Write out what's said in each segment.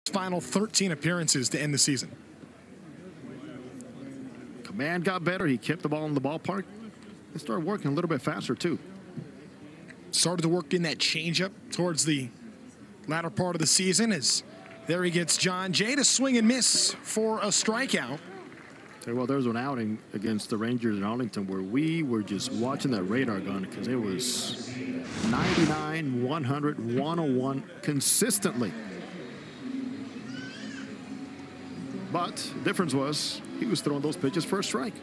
final 13 appearances to end the season. Command got better. He kept the ball in the ballpark. It started working a little bit faster, too. Started to work in that changeup towards the latter part of the season as there he gets John Jay to swing and miss for a strikeout. Well, there was an outing against the Rangers in Arlington where we were just watching that radar gun because it was 99, 100, 101 consistently. But the difference was he was throwing those pitches for a strike.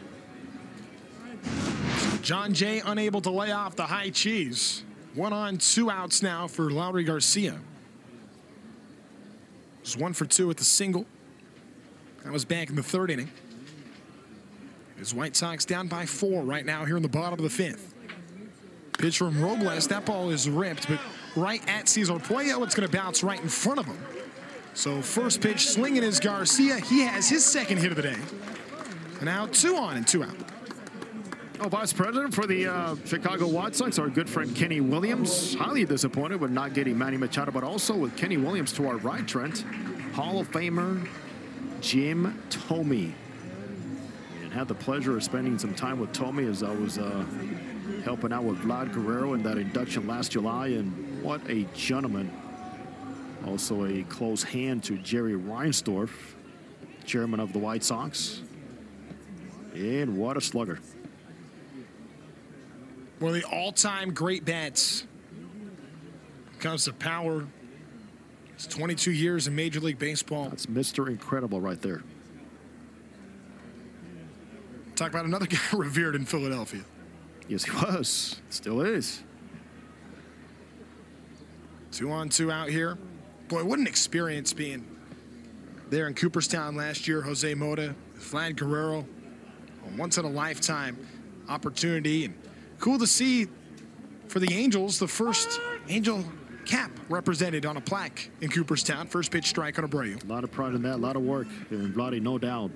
John Jay unable to lay off the high cheese. 1 on, 2 outs now for Lowry Garcia. It's 1 for 2 with the single. That was back in the 3rd inning. His White Sox down by 4 right now here in the bottom of the 5th. Pitch from Robles. That ball is ripped, but right at Cesar Puello, it's going to bounce right in front of him. So first pitch swinging is Garcia. He has his 2nd hit of the day. And now 2 on and 2 out. Oh, Vice President for the Chicago White Sox, our good friend Kenny Williams. Highly disappointed with not getting Manny Machado, but also with Kenny Williams to our right, Trent. Hall of Famer Jim Thome. And had the pleasure of spending some time with Thome as I was helping out with Vlad Guerrero in that induction last July. And what a gentleman. Also a close hand to Jerry Reinsdorf, chairman of the White Sox. And what a slugger. One of the all-time great bats. Comes to power. It's 22 years in Major League Baseball. That's Mr. Incredible right there. Talk about another guy revered in Philadelphia. Yes, he was. Still is. 2 on, 2 out here. Boy, what an experience being there in Cooperstown last year. Jose Mota, Vlad Guerrero. A once-in-a-lifetime opportunity. And cool to see for the Angels, the first Angel cap represented on a plaque in Cooperstown. First pitch strike on Abreu. A lot of pride in that, a lot of work. And Vladdy, no doubt,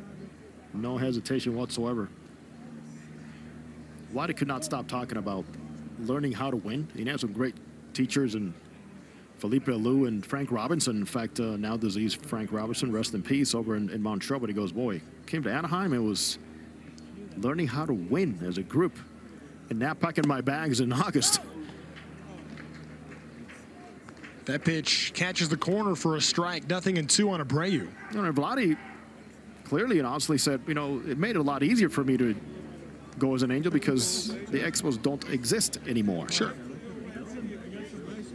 no hesitation whatsoever. Vladdy could not stop talking about learning how to win. He had some great teachers and Felipe Alou and Frank Robinson. In fact, now deceased Frank Robinson, rest in peace, over in Montreal. But he goes, boy, came to Anaheim, it was learning how to win as a group. And now packing my bags in August. That pitch catches the corner for a strike. 0-2 on Abreu. You know, Vladdy clearly and honestly said, you know, it made it a lot easier for me to go as an Angel because the Expos don't exist anymore. Sure.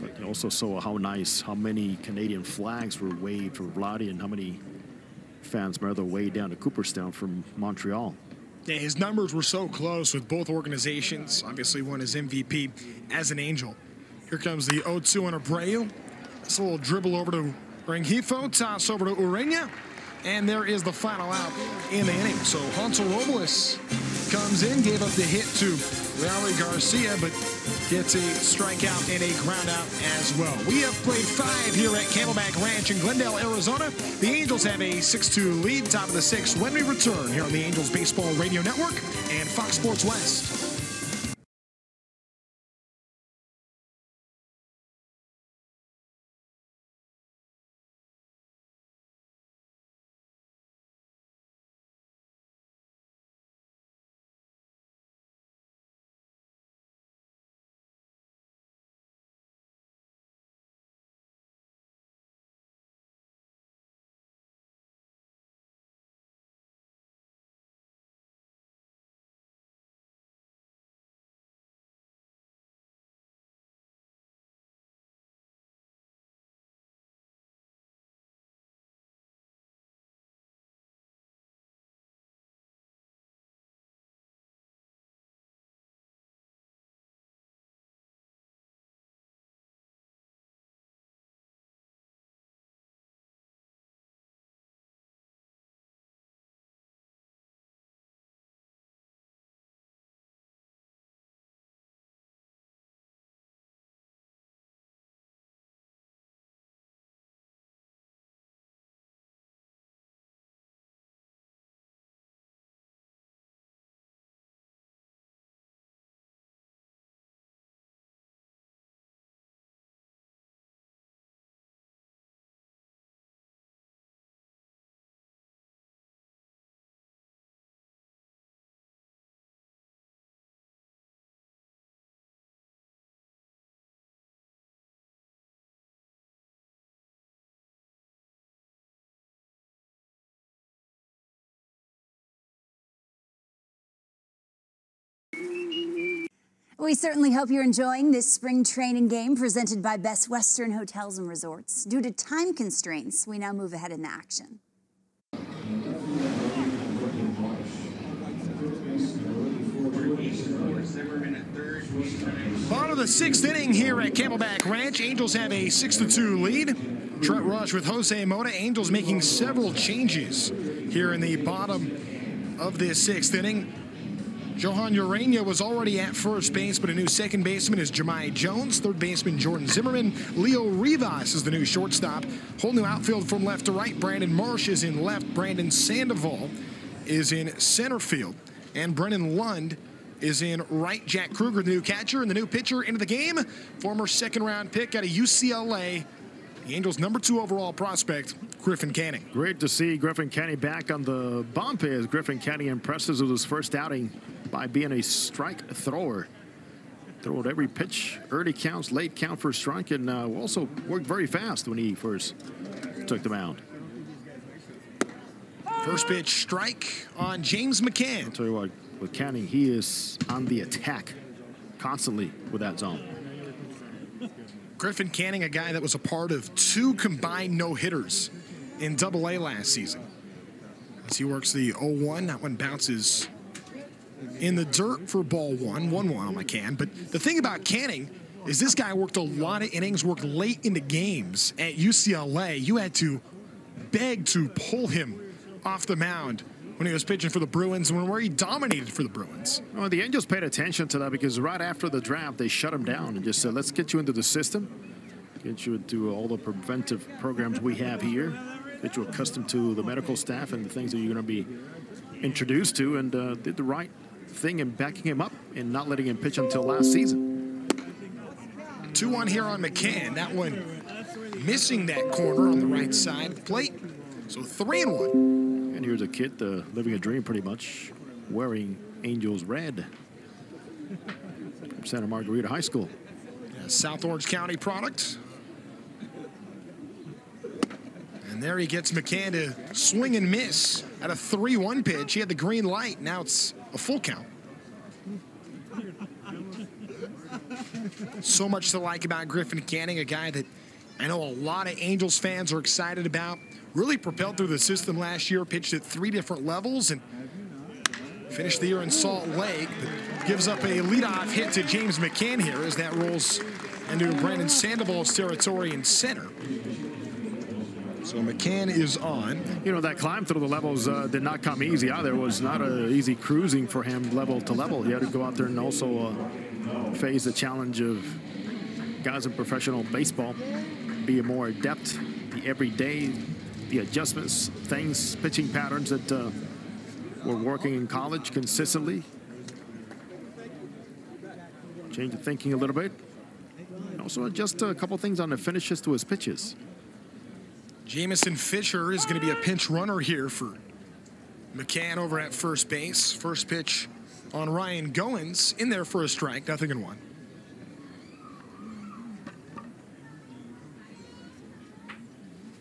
But you also saw how nice, how many Canadian flags were waved for Vladdy and how many fans made their way down to Cooperstown from Montreal. Yeah, his numbers were so close with both organizations. Obviously won his MVP as an Angel. Here comes the 0-2 on Abreu. This little dribble over to Rengifo, toss over to Urena. And there is the final out in the inning. So Hansel Robles comes in, gave up the hit to Lowry Garcia, but gets a strikeout and a ground out as well. We have played 5 here at Camelback Ranch in Glendale, Arizona. The Angels have a 6-2 lead, top of the 6th when we return here on the Angels Baseball Radio Network and Fox Sports West. We certainly hope you're enjoying this spring training game presented by Best Western Hotels and Resorts. Due to time constraints, we now move ahead in the action. Bottom of the 6th inning here at Camelback Ranch. Angels have a 6-2 lead. Trent Rush with Jose Mota. Angels making several changes here in the bottom of this 6th inning. Johan Urania was already at first base, but a new second baseman is Jahmai Jones. Third baseman Jordan Zimmerman. Leo Rivas is the new shortstop. Whole new outfield from left to right. Brandon Marsh is in left. Brandon Sandoval is in center field. And Brennan Lund is in right. Jack Kruger, the new catcher, and the new pitcher into the game. Former second-round pick out of UCLA. The Angels' #2 overall prospect, Griffin Canning. Great to see Griffin Canning back on the bump as Griffin Canning impresses with his first outing by being a strike thrower. Throwed every pitch, early counts, late count for strike, and also worked very fast when he first took the mound. First pitch strike on James McCann. I'll tell you what, with Canning, he is on the attack constantly with that zone. Griffin Canning, a guy that was a part of 2 combined no-hitters in Double-A last season. As he works the 0-1, that one bounces in the dirt for ball 1, 1-1 on McCann. But the thing about Canning is this guy worked a lot of innings, worked late into games at UCLA. You had to beg to pull him off the mound when he was pitching for the Bruins, and where he dominated for the Bruins. Well, the Angels paid attention to that because right after the draft, they shut him down and just said, let's get you into the system, get you into all the preventive programs we have here, get you accustomed to the medical staff and the things that you're going to be introduced to, and did the right thing in backing him up and not letting him pitch until last season. 2-1 here on McCann. That one missing that corner on the right side of the plate. So 3-1. And here's a kid living a dream pretty much, wearing Angels red from Santa Margarita High School. Yeah, South Orange County product. And there he gets McCann to swing and miss at a 3-1 pitch. He had the green light. Now it's a full count. So much to like about Griffin Canning, a guy that I know a lot of Angels fans are excited about. Really propelled through the system last year, pitched at 3 different levels, and finished the year in Salt Lake. But gives up a leadoff hit to James McCann here as that rolls into Brandon Sandoval's territory in center. So McCann is on. You know, that climb through the levels did not come easy either. It was not an easy cruising for him level to level. He had to go out there and also face the challenge of guys in professional baseball, be more adept, the everyday, the adjustments, things, pitching patterns that were working in college consistently. Change of thinking a little bit. And also adjust a couple things on the finishes to his pitches. Jamison Fisher is going to be a pinch runner here for McCann over at first base. First pitch on Ryan Goins in there for a strike, 0-1.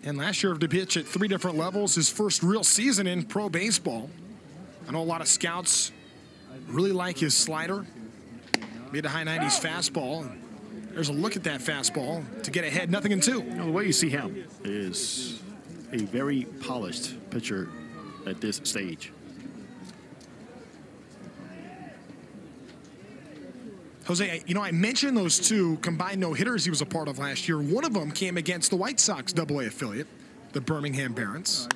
And last year to pitch at 3 different levels, his first real season in pro baseball. I know a lot of scouts really like his slider, mid to high 90s fastball. There's a look at that fastball to get ahead, 0-2. You know, the way you see him is a very polished pitcher at this stage. Jose, you know, I mentioned those 2 combined no-hitters he was a part of last year. One of them came against the White Sox Double-A affiliate, the Birmingham Barons.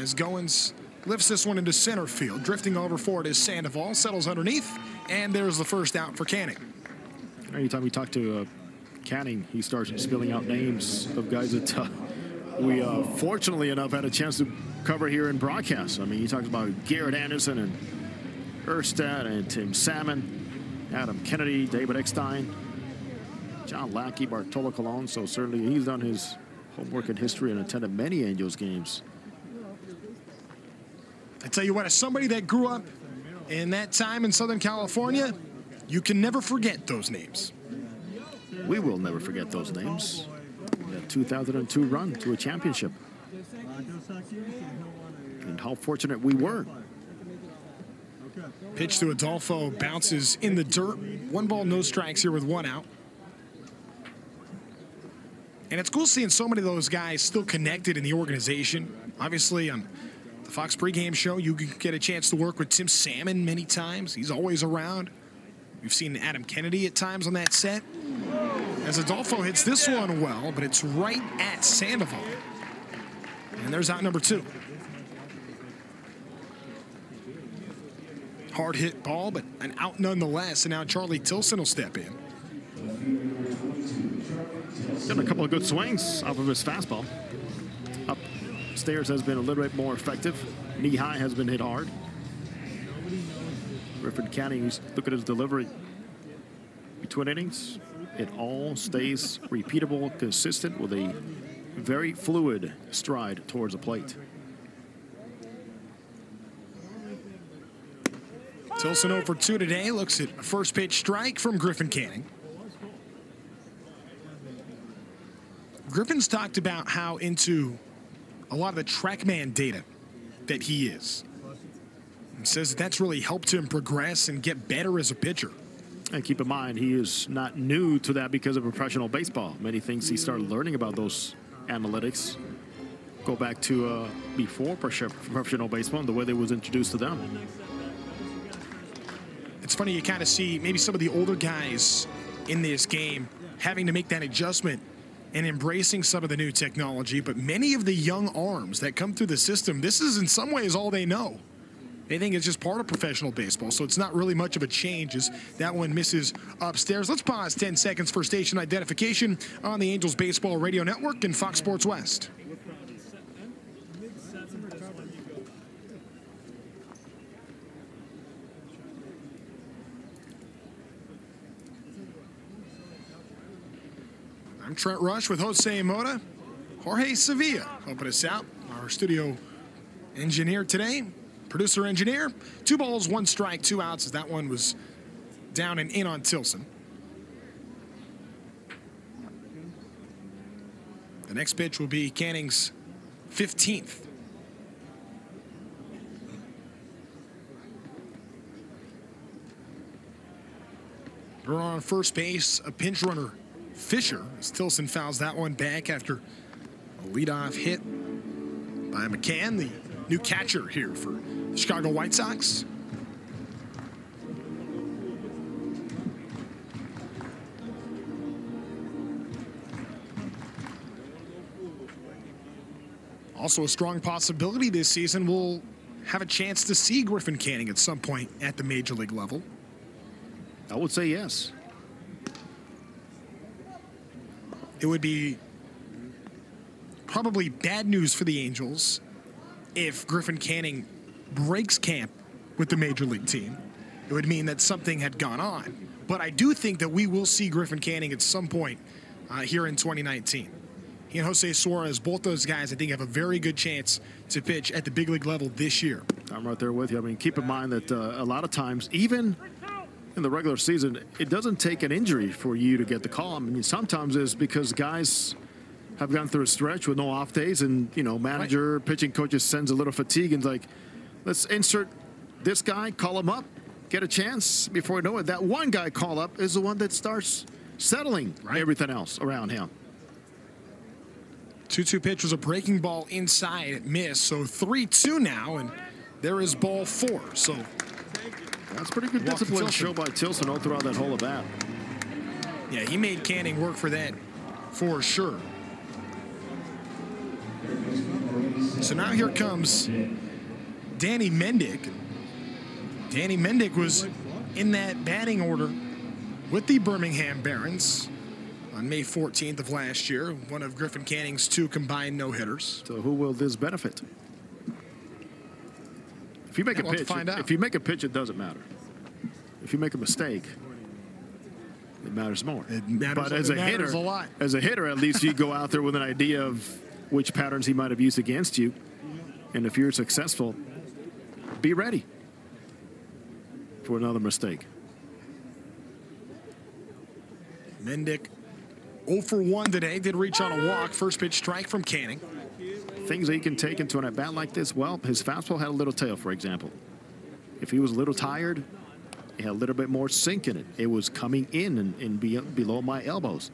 As Goins lifts this one into center field, drifting over for it is Sandoval, settles underneath, and there's the first out for Canning. Anytime we talk to Canning, he starts spilling out names of guys that we fortunately enough had a chance to cover here in broadcast. I mean, he talks about Garrett Anderson and Erstad and Tim Salmon, Adam Kennedy, David Eckstein, John Lackey, Bartolo Colon. So certainly he's done his homework in history and attended many Angels games. I tell you what, as somebody that grew up in that time in Southern California, you can never forget those names. We will never forget those names. That 2002 run to a championship. And how fortunate we were. Pitch to Adolfo, bounces in the dirt. 1 ball, no strikes here with 1 out. And it's cool seeing so many of those guys still connected in the organization. Obviously, on the Fox pregame show, you can get a chance to work with Tim Salmon many times. He's always around. We've seen Adam Kennedy at times on that set. As Adolfo hits this one well, but it's right at Sandoval. And there's out number 2. Hard hit ball, but an out nonetheless. And now Charlie Tilson will step in. Got a couple of good swings off of his fastball. Upstairs has been a little bit more effective. Knee high has been hit hard. Griffin Canning's look at his delivery. Between innings, it all stays repeatable, consistent with a very fluid stride towards the plate. Tilson 0 for 2 today. Looks at a first pitch strike from Griffin Canning. Griffin's talked about how into a lot of the TrackMan data that he is. He says that that's really helped him progress and get better as a pitcher. And keep in mind, he is not new to that because of professional baseball. Many things he started learning about those analytics go back to before professional baseball and the way they was introduced to them. It's funny, you kind of see maybe some of the older guys in this game having to make that adjustment and embracing some of the new technology, but many of the young arms that come through the system, this is in some ways all they know. They think it's just part of professional baseball, so it's not really much of a change as that one misses upstairs. Let's pause 10 seconds for station identification on the Angels Baseball Radio Network and Fox Sports West. I'm Trent Rush with Jose Mota. Jorge Sevilla helping us out, our studio engineer today. Producer engineer. 2 balls, 1 strike, 2 outs as that one was down and in on Tilson. The next pitch will be Canning's 15th. Runner on first base, a pinch runner, Fisher, as Tilson fouls that one back after a leadoff hit by McCann, the new catcher here for the Chicago White Sox. Also a strong possibility this season we'll have a chance to see Griffin Canning at some point at the major league level. I would say yes. It would be probably bad news for the Angels if Griffin Canning breaks camp with the major league team. It would mean that something had gone on. But I do think that we will see Griffin Canning at some point here in 2019. He and Jose Suarez, both those guys, I think, have a very good chance to pitch at the big league level this year. I'm right there with you. I mean, keep in mind that a lot of times, even in the regular season, it doesn't take an injury for you to get the call. I mean, sometimes it's because guys have gone through a stretch with no off days, and manager, pitching coaches sends a little fatigue and like, let's insert this guy, call him up, get a chance. Before you know it, that one guy call up is the one that starts settling everything else around him. 2-2 pitch was a breaking ball inside, miss. So 3-2 now, and there is ball 4. So that's pretty good discipline show by Tilson all throughout that whole at bat. Yeah, he made Canning work for that for sure. So now here comes Danny Mendick. Danny Mendick was in that batting order with the Birmingham Barons on May 14th of last year, one of Griffin Canning's 2 combined no-hitters. So who will this benefit? If you make a pitch, if you make a pitch, it doesn't matter. If you make a mistake, it matters more. It matters, but as a hitter, a lot. As a hitter, at least you go out there with an idea of which patterns he might have used against you, and if you're successful, be ready for another mistake. Mendick 0 for 1 today, did reach on a walk. First pitch strike from Canning. Things that he can take into an at-bat like this, well, his fastball had a little tail, for example. if he was a little tired, he had a little bit more sink in it. It was coming in and below my elbows.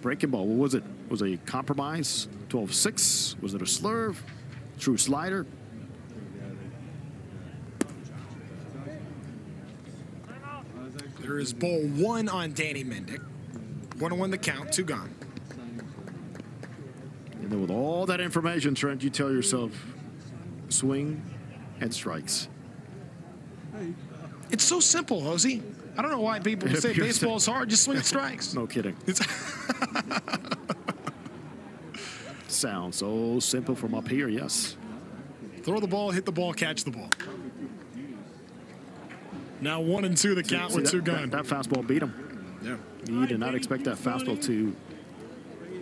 Breaking ball, what was it? Was it a compromise? 12-6? Was it a slurve? True slider? There is ball 1 on Danny Mendick. 1-1 the count, 2 gone. And then with all that information, Trent, you tell yourself, swing and strikes. It's so simple, Hosey. I don't know why people say baseball is hard. Just swing and strikes. No kidding. Sounds so simple from up here, yes. Throw the ball, hit the ball, catch the ball. Now 1-2 the count with 2 gone. That fastball beat him. Yeah. He did not expect that fastball to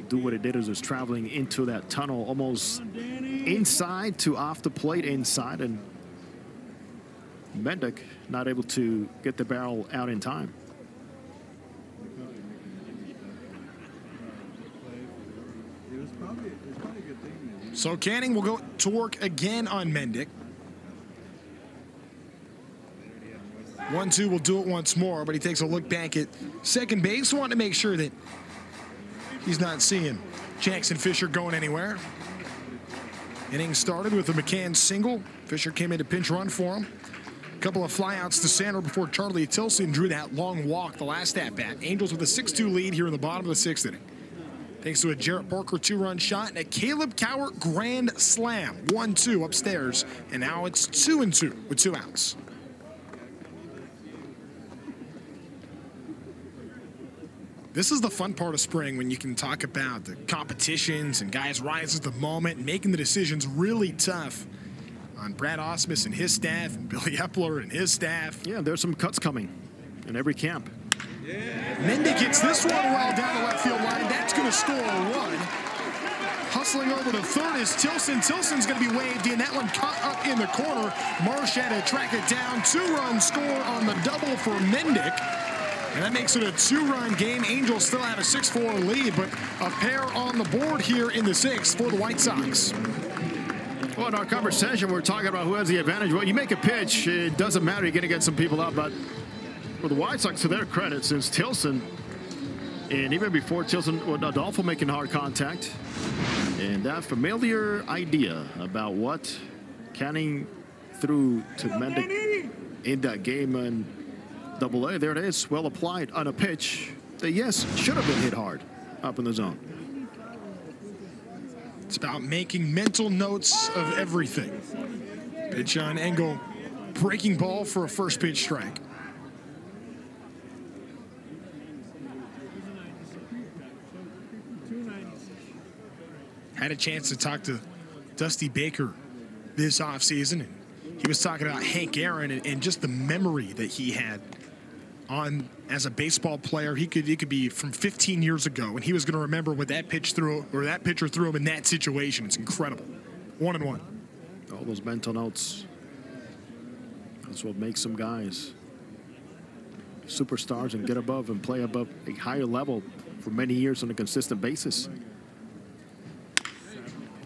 do what it did as it was traveling into that tunnel, almost inside to off the plate inside, and Mendick not able to get the barrel out in time. So Canning will go to work again on Mendick. 1-2 will do it once more, but he takes a look back at second base, wanting to make sure that he's not seeing Jackson Fisher going anywhere. Inning started with a McCann single. Fisher came in to pinch run for him. A couple of flyouts to center before Charlie Tilson drew that long walk the last at-bat. Angels with a 6-2 lead here in the bottom of the 6th inning. Thanks to a Jarrett Parker 2-run shot and a Caleb Cowart grand slam. 1-2 upstairs, and now it's 2-2 with 2 outs. This is the fun part of spring, when you can talk about the competitions and guys rise at the moment and making the decisions really tough on Brad Ausmus and his staff and Billy Epler and his staff. Yeah, there's some cuts coming in every camp. Mendick hits this one well down the left field line. That's going to score a run. Hustling over to third is Tilson. Tilson's going to be waved in. That one caught up in the corner. Marsh had to track it down. 2-run score on the double for Mendick. And that makes it a 2-run game. Angels still have a 6-4 lead, but a pair on the board here in the 6th for the White Sox. Well, in our conversation, we're talking about who has the advantage. Well, you make a pitch, it doesn't matter. You're going to get some people out, but for the White Sox, to their credit, since Tilson, and even before Tilson, well, Adolfo making hard contact, and that familiar idea about what Canning threw to Mendick in that game, and Double-A, there it is, well applied on a pitch that, yes, should have been hit hard up in the zone. It's about making mental notes of everything. Pitch on Engel, breaking ball for a first pitch strike. Had a chance to talk to Dusty Baker this offseason, and he was talking about Hank Aaron and just the memory that he had on as a baseball player. He could be from 15 years ago, and he was going to remember what that pitch threw, or that pitcher threw him in that situation. It's incredible. 1-1. All those mental notes. That's what makes some guys superstars and get above and play above a higher level for many years on a consistent basis.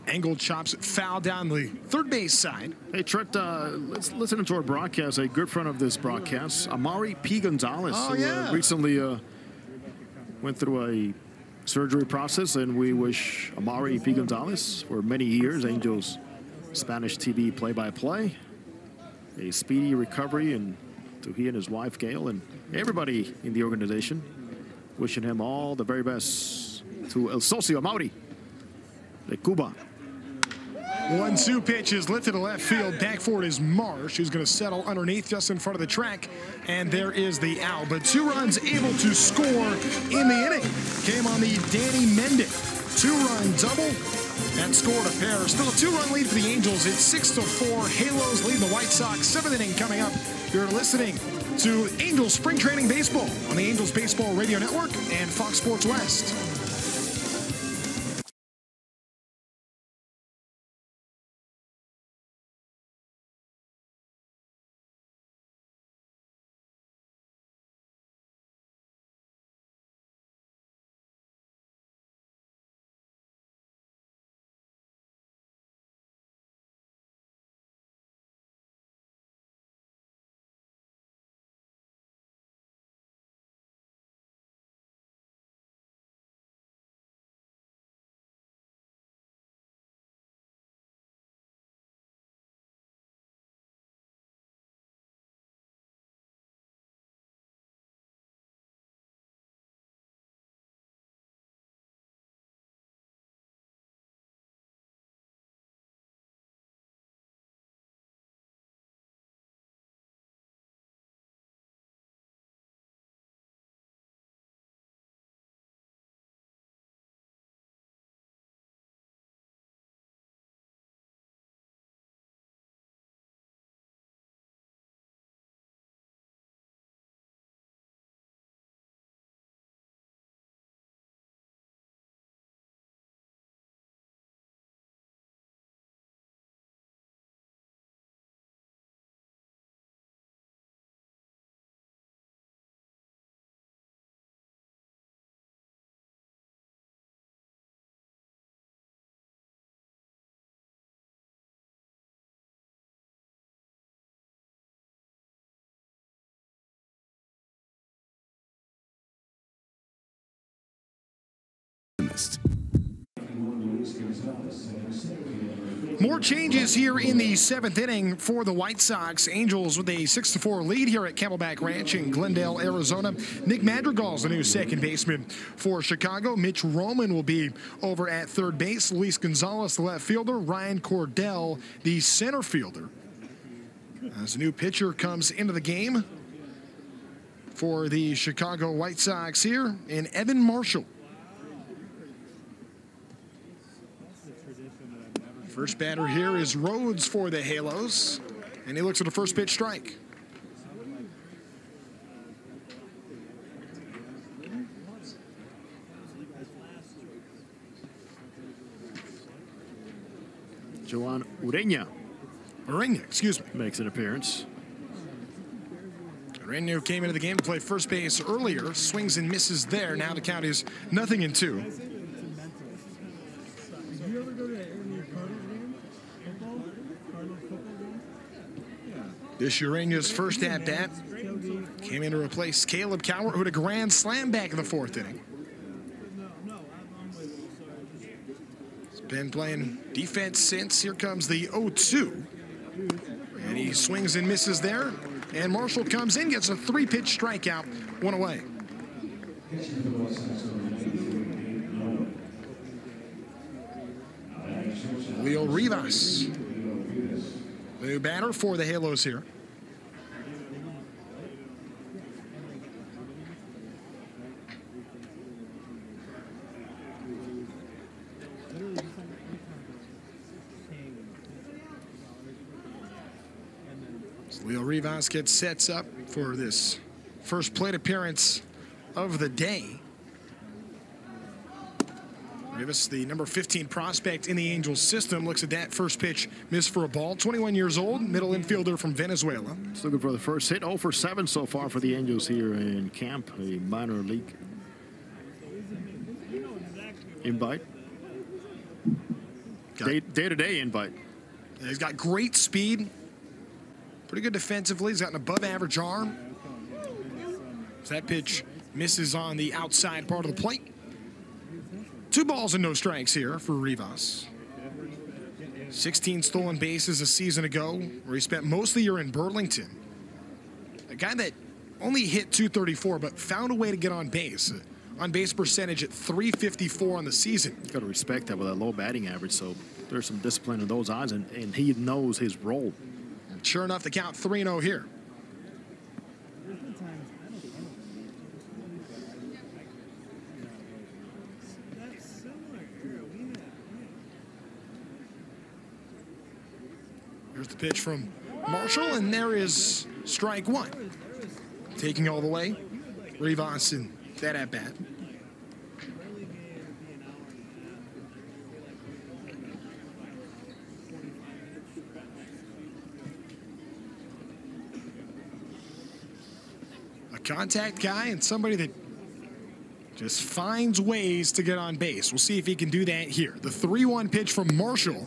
Engel chops it foul down the third base side. Hey, Trent, let's listen to our broadcast. A good friend of this broadcast, Amari P. Gonzalez, who recently went through a surgery process, and we wish Amari P. Gonzalez, for many years, Angels Spanish TV play-by-play, a speedy recovery, and to he and his wife, Gail, and everybody in the organization, wishing him all the very best. To El Socio Amari de Cuba. 1-2 pitch is lifted to left field. Back forward is Marsh, who's going to settle underneath just in front of the track. And there is the out. But 2 runs able to score in the inning. Came on the Danny Mendick 2-run double. That scored a pair. Still a 2-run lead for the Angels. It's 6-4. Halos lead the White Sox. 7th inning coming up. You're listening to Angels Spring Training Baseball on the Angels Baseball Radio Network and Fox Sports West. More changes here in the 7th inning for the White Sox. Angels with a 6-4 lead here at Camelback Ranch in Glendale, Arizona. Nick Madrigal's the new second baseman for Chicago. Mitch Roman will be over at third base. Luis Gonzalez, the left fielder. Ryan Cordell, the center fielder. As a new pitcher comes into the game for the Chicago White Sox here in Evan Marshall. First batter here is Rhodes for the Halos, and he looks at a first pitch strike. Joan Ureña. Ureña, excuse me. Makes an appearance. Ureña came into the game to play first base earlier, swings and misses there. Now the count is 0-2. This Ureña's first at-bat came in to replace Caleb Cowart, who had a grand slam back in the 4th inning. He's been playing defense since. Here comes the 0-2. And he swings and misses there. And Marshall comes in, gets a 3-pitch strikeout, 1 away. Leo Rivas, the new batter for the Halos here. So Leo Rivas sets up for this first plate appearance of the day. Rivas, the number 15 prospect in the Angels system, looks at that first pitch, missed for a ball. 21 years old, middle infielder from Venezuela. He's looking for the first hit. 0 for 7 so far for the Angels here in camp, a minor league invite. Day-to-day invite. Yeah, he's got great speed, pretty good defensively. He's got an above-average arm. So that pitch misses on the outside part of the plate. 2 balls and no strikes here for Rivas. 16 stolen bases a season ago, where he spent most of the year in Burlington. A guy that only hit .234, but found a way to get on base. On base percentage at .354 on the season. You've got to respect that with a low batting average, so there's some discipline in those eyes, and he knows his role. And sure enough, the count 3-0 here. Here's the pitch from Marshall, and there is strike 1. Taking all the way, Rivas in that at-bat. A contact guy and somebody that just finds ways to get on base. We'll see if he can do that here. The 3-1 pitch from Marshall,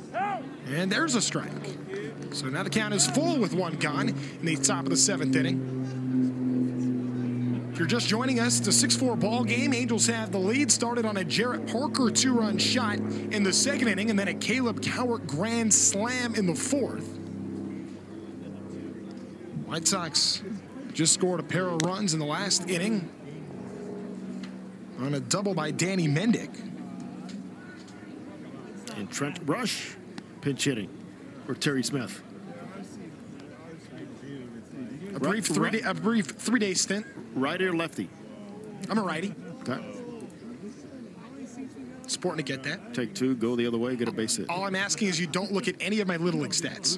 and there's a strike. So now the count is full with 1 gone in the top of the 7th inning. If you're just joining us, it's a 6-4 ball game. Angels have the lead. Started on a Jarrett Parker 2-run shot in the 2nd inning, and then a Caleb Cowart grand slam in the 4th. White Sox just scored a pair of runs in the last inning on a double by Danny Mendick. And Trent Rush pinch hitting for Terry Smith. A brief three-day stint. Righty or lefty? I'm a righty. Okay. It's important to get that. Take 2, go the other way, get a base hit. All I'm asking is you don't look at any of my Little League stats.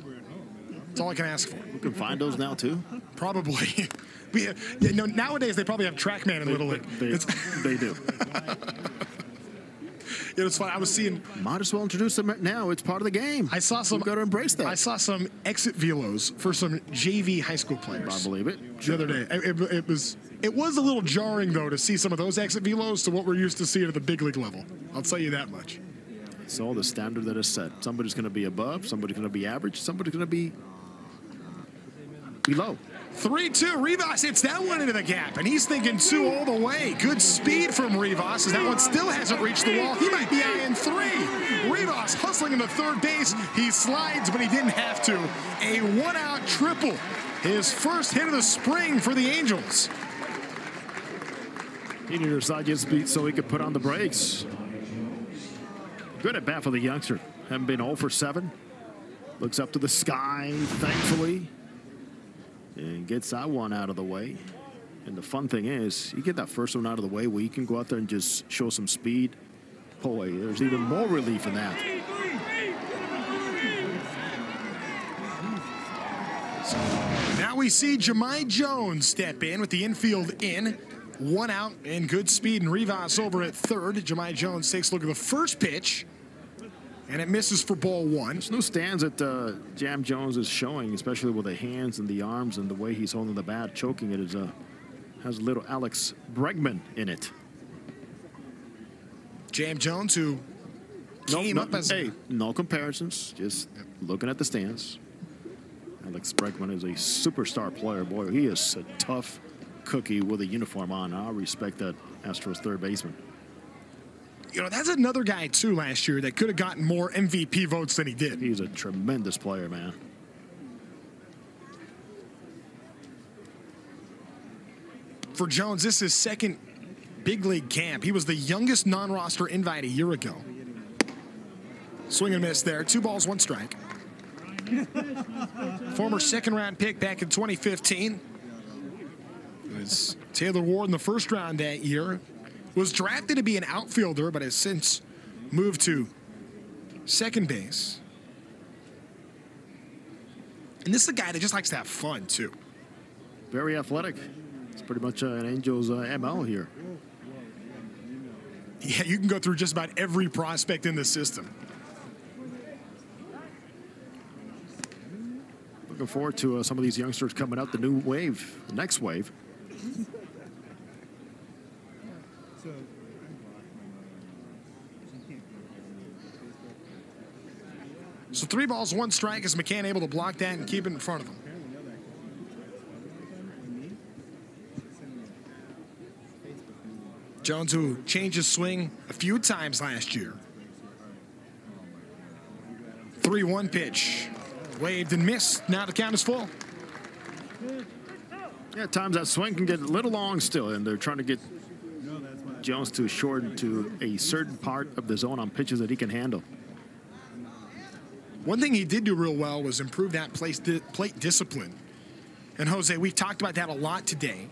That's all I can ask for. You can find those now, too? Probably. Nowadays, they probably have TrackMan in Little League. They do. It's fun. I was seeing. Might as well introduce them now. It's part of the game. I saw some. We've got to embrace that. I saw some exit velos for some JV high school players. I believe it. The other day, it was a little jarring though to see some of those exit velos to what we're used to seeing at the big league level. I'll tell you that much. It's all the standard that is set. Somebody's going to be above. Somebody's going to be average. Somebody's going to be below. 3-2. Rivas hits that one into the gap, and he's thinking 2 all the way. Good speed from Rivas, as that one still hasn't reached the wall. He might be eyeing 3. Rivas hustling into third base. He slides, but he didn't have to. A one-out triple. His first hit of the spring for the Angels. He needed a side speed so he could put on the brakes. Good at bat for the youngster. Haven't been 0 for 7. Looks up to the sky, thankfully. And gets that one out of the way. And the fun thing is, you get that first one out of the way where you can go out there and just show some speed. Boy, there's even more relief in that. Now we see Jahmai Jones step in with the infield in. 1 out and good speed, and Rivas over at third. Jahmai Jones takes a look at the first pitch, and it misses for ball 1. There's no stands that Jam Jones is showing, especially with the hands and the arms and the way he's holding the bat, choking it. Has a little Alex Bregman in it. Jam Jones, who came up as... Hey, no comparisons, just looking at the stands. Alex Bregman is a superstar player. Boy, he is a tough cookie with a uniform on. I respect that Astros third baseman. You know, that's another guy, too, last year that could have gotten more MVP votes than he did. He's a tremendous player, man. For Jones, this is his second big league camp. He was the youngest non-roster invite a year ago. Swing and miss there. 2 balls, 1 strike. Former second-round pick back in 2015. It was Taylor Ward in the first round that year. Was drafted to be an outfielder, but has since moved to second base. And this is a guy that just likes to have fun, too. Very athletic. It's pretty much an Angels ML here. Yeah, you can go through just about every prospect in the system. Looking forward to some of these youngsters coming out, the new wave, the next wave. So 3 balls, 1 strike. Is McCann able to block that and keep it in front of him? Jones, who changed his swing a few times last year. 3-1 pitch. Waved and missed. Now the count is full. Yeah, at times that swing can get a little long still, and they're trying to get Jones to shorten to a certain part of the zone on pitches that he can handle. One thing he did do real well was improve that plate discipline. And Jose, we've talked about that a lot today.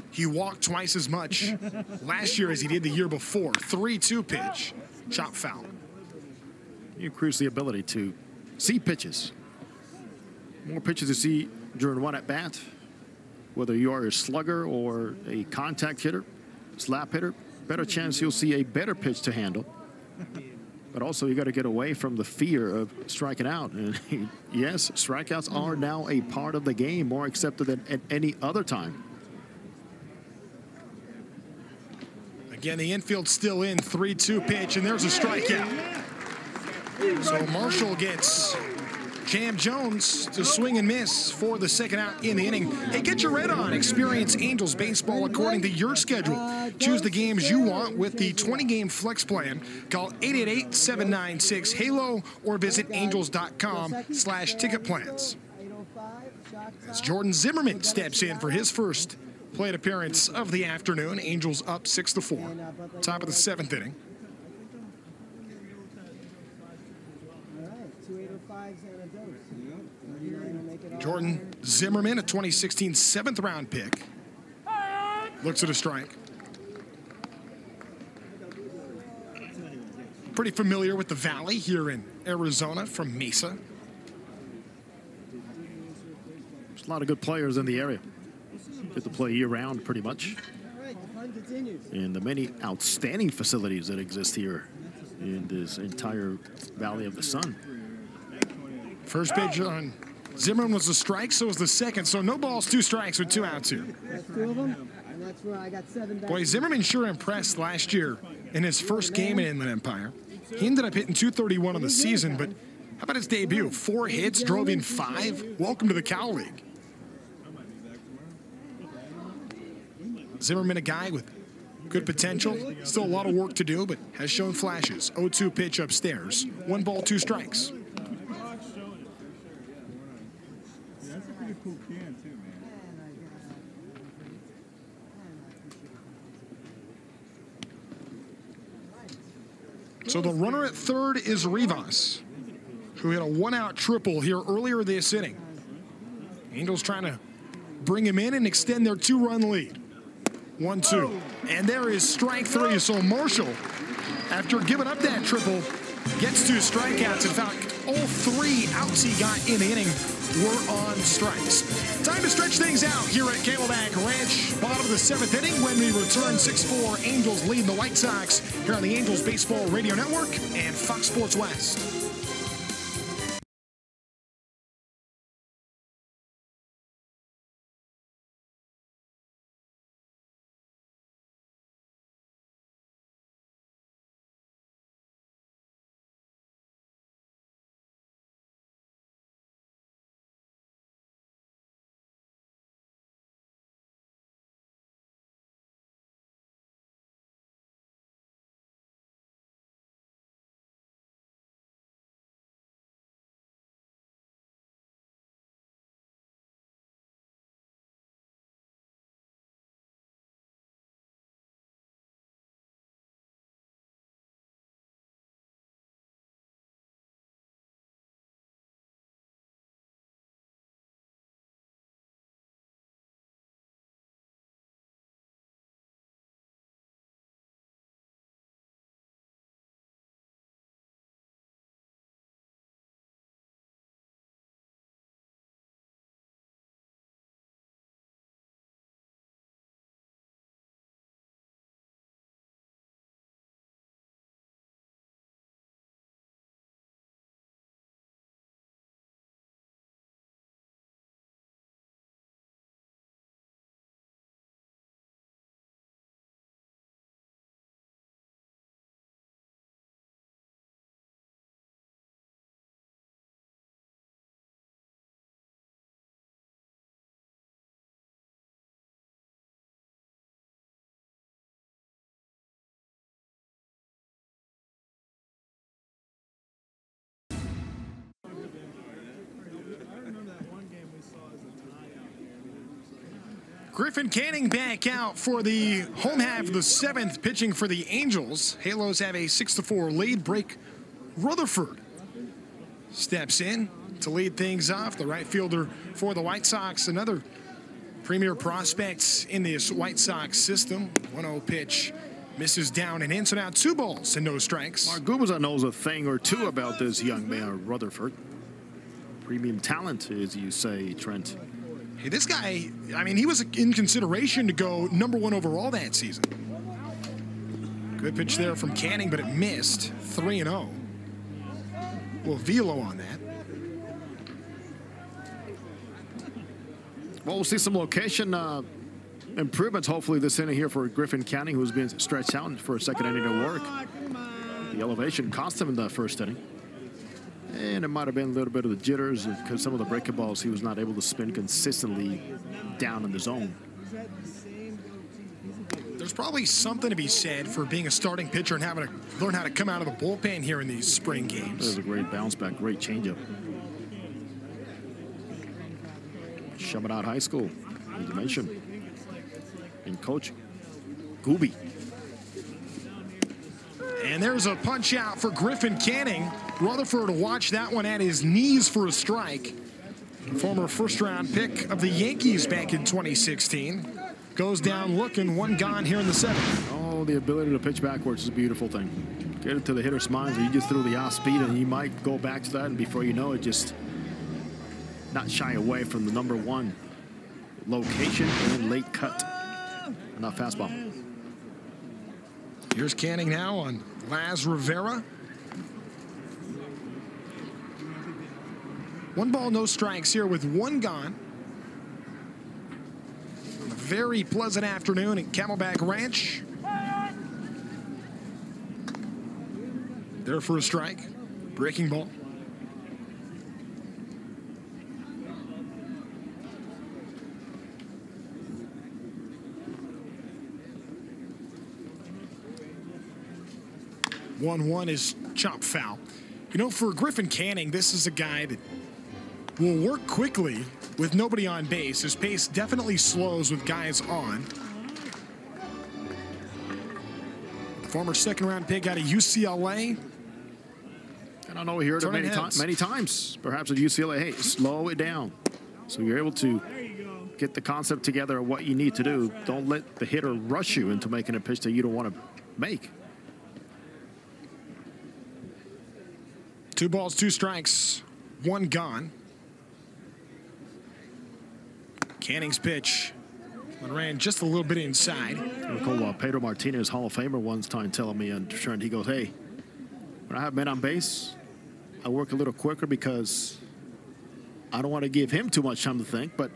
He walked twice as much last year as he did the year before. 3-2 pitch, chop foul. You increase the ability to see pitches. More pitches to see during one at bat. Whether you are a slugger or a contact hitter, slap hitter, better chance you'll see a better pitch to handle. But also you got to get away from the fear of striking out. And yes, strikeouts are now a part of the game, more accepted than at any other time. Again, the infield's still in. 3-2 pitch, and there's a strikeout. So Marshall gets Jam Jones to swing and miss for the second out in the inning. Hey, get your red on. Experience Angels baseball according to your schedule. Choose the games you want with the 20-game flex plan. Call 888-796-HALO or visit angels.com/ticket plans. As Jordan Zimmerman steps in for his first plate appearance of the afternoon. Angels up 6-4. Top of the 7th inning. Jordan Zimmerman, a 2016 7th-round pick. Looks at a strike. Pretty familiar with the Valley here in Arizona from Mesa. There's a lot of good players in the area. Get to play year-round pretty much. And the many outstanding facilities that exist here in this entire Valley of the Sun. First pitch on Zimmerman was a strike, so was the second. So no balls, 2 strikes with 2 outs here. That's 2 of them, and that's where I got 7 back. Boy, Zimmerman sure impressed last year in his first game in Inland Empire. He ended up hitting .231 on the season, but How about his debut? 4 hits, drove in 5. Welcome to the Cal League. Zimmerman, a guy with good potential. Still a lot of work to do, but has shown flashes. 0-2 pitch upstairs. 1 ball, 2 strikes. That's a pretty cool can, too, man. So the runner at third is Rivas, who hit a 1-out triple here earlier this inning. Angels trying to bring him in and extend their 2-run lead. 1-2. And there is strike 3. So Marshall, after giving up that triple, gets 2 strikeouts. In fact, all 3 outs he got in the inning were on strikes. Time to stretch things out here at Camelback Ranch. Bottom of the 7th inning when we return. 6-4 Angels lead the White Sox here on the Angels Baseball Radio Network and Fox Sports West. Griffin Canning back out for the home half of the 7th, pitching for the Angels. Halos have a 6-4 lead. Blake Rutherford steps in to lead things off. The right fielder for the White Sox, another premier prospect in this White Sox system. 1-0 pitch misses down and in, so now 2 balls and no strikes. Mark Gubicza knows a thing or two about this young man, Rutherford. Premium talent, as you say, Trent. Hey, this guy, I mean, he was in consideration to go #1 overall that season. Good pitch there from Canning, but it missed. 3-0. Well, velo on that. Well, we'll see some location improvements, hopefully, this inning here for Griffin Canning, who's been stretched out for a second inning of work. The elevation cost him in the first inning. And it might have been a little bit of the jitters because some of the breaking balls he was not able to spin consistently down in the zone. There's probably something to be said for being a starting pitcher and having to learn how to come out of the bullpen here in these spring games. It was a great bounce back, great changeup. Chaminade High School, as you mentioned. And Coach Gooby. And there's a punch out for Griffin Canning. Rutherford watched that one at his knees for a strike. Former first-round pick of the Yankees back in 2016. Goes down looking, 1 gone here in the 7th. Oh, the ability to pitch backwards is a beautiful thing. Get it to the hitter's mind. You just threw the off speed, and he might go back to that, and before you know it, just not shy away from the #1 location and late cut. Not fastball. Here's Canning now on Laz Rivera. 1 ball, no strikes here with 1 gone. On a very pleasant afternoon at Camelback Ranch. There for a strike. Breaking ball. 1-1 is chop foul. You know, for Griffin Canning, this is a guy that will work quickly with nobody on base. His pace definitely slows with guys on. Former second-round pick out of UCLA. And I know we heard it many times, perhaps at UCLA, hey, slow it down. So you're able to get the concept together of what you need to do. Don't let the hitter rush you into making a pitch that you don't want to make. 2 balls, 2 strikes, 1 gone. Canning's pitch ran just a little bit inside. I recall Pedro Martinez, Hall of Famer, once time telling me, and he goes, hey, when I have men on base, I work a little quicker because I don't want to give him too much time to think, but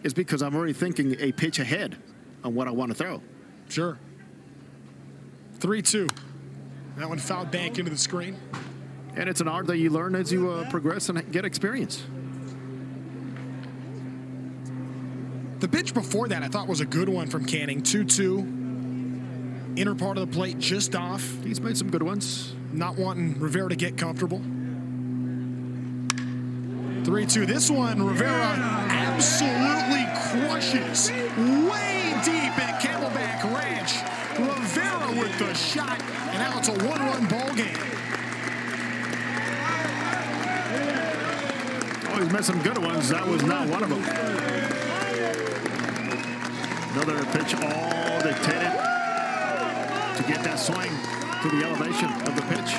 it's because I'm already thinking a pitch ahead on what I want to throw. Sure. 3-2. That one fouled back into the screen. And it's an art that you learn as you progress and get experience. The pitch before that I thought was a good one from Canning. 2-2. Inner part of the plate just off. He's made some good ones. Not wanting Rivera to get comfortable. 3-2. This one, Rivera absolutely crushes. Way deep at Camelback Ranch. Rivera with the shot, and now it's a 1-run ball game. Oh, he's made some good ones. That was not one of them. Another pitch all dictated to get that swing to the elevation of the pitch.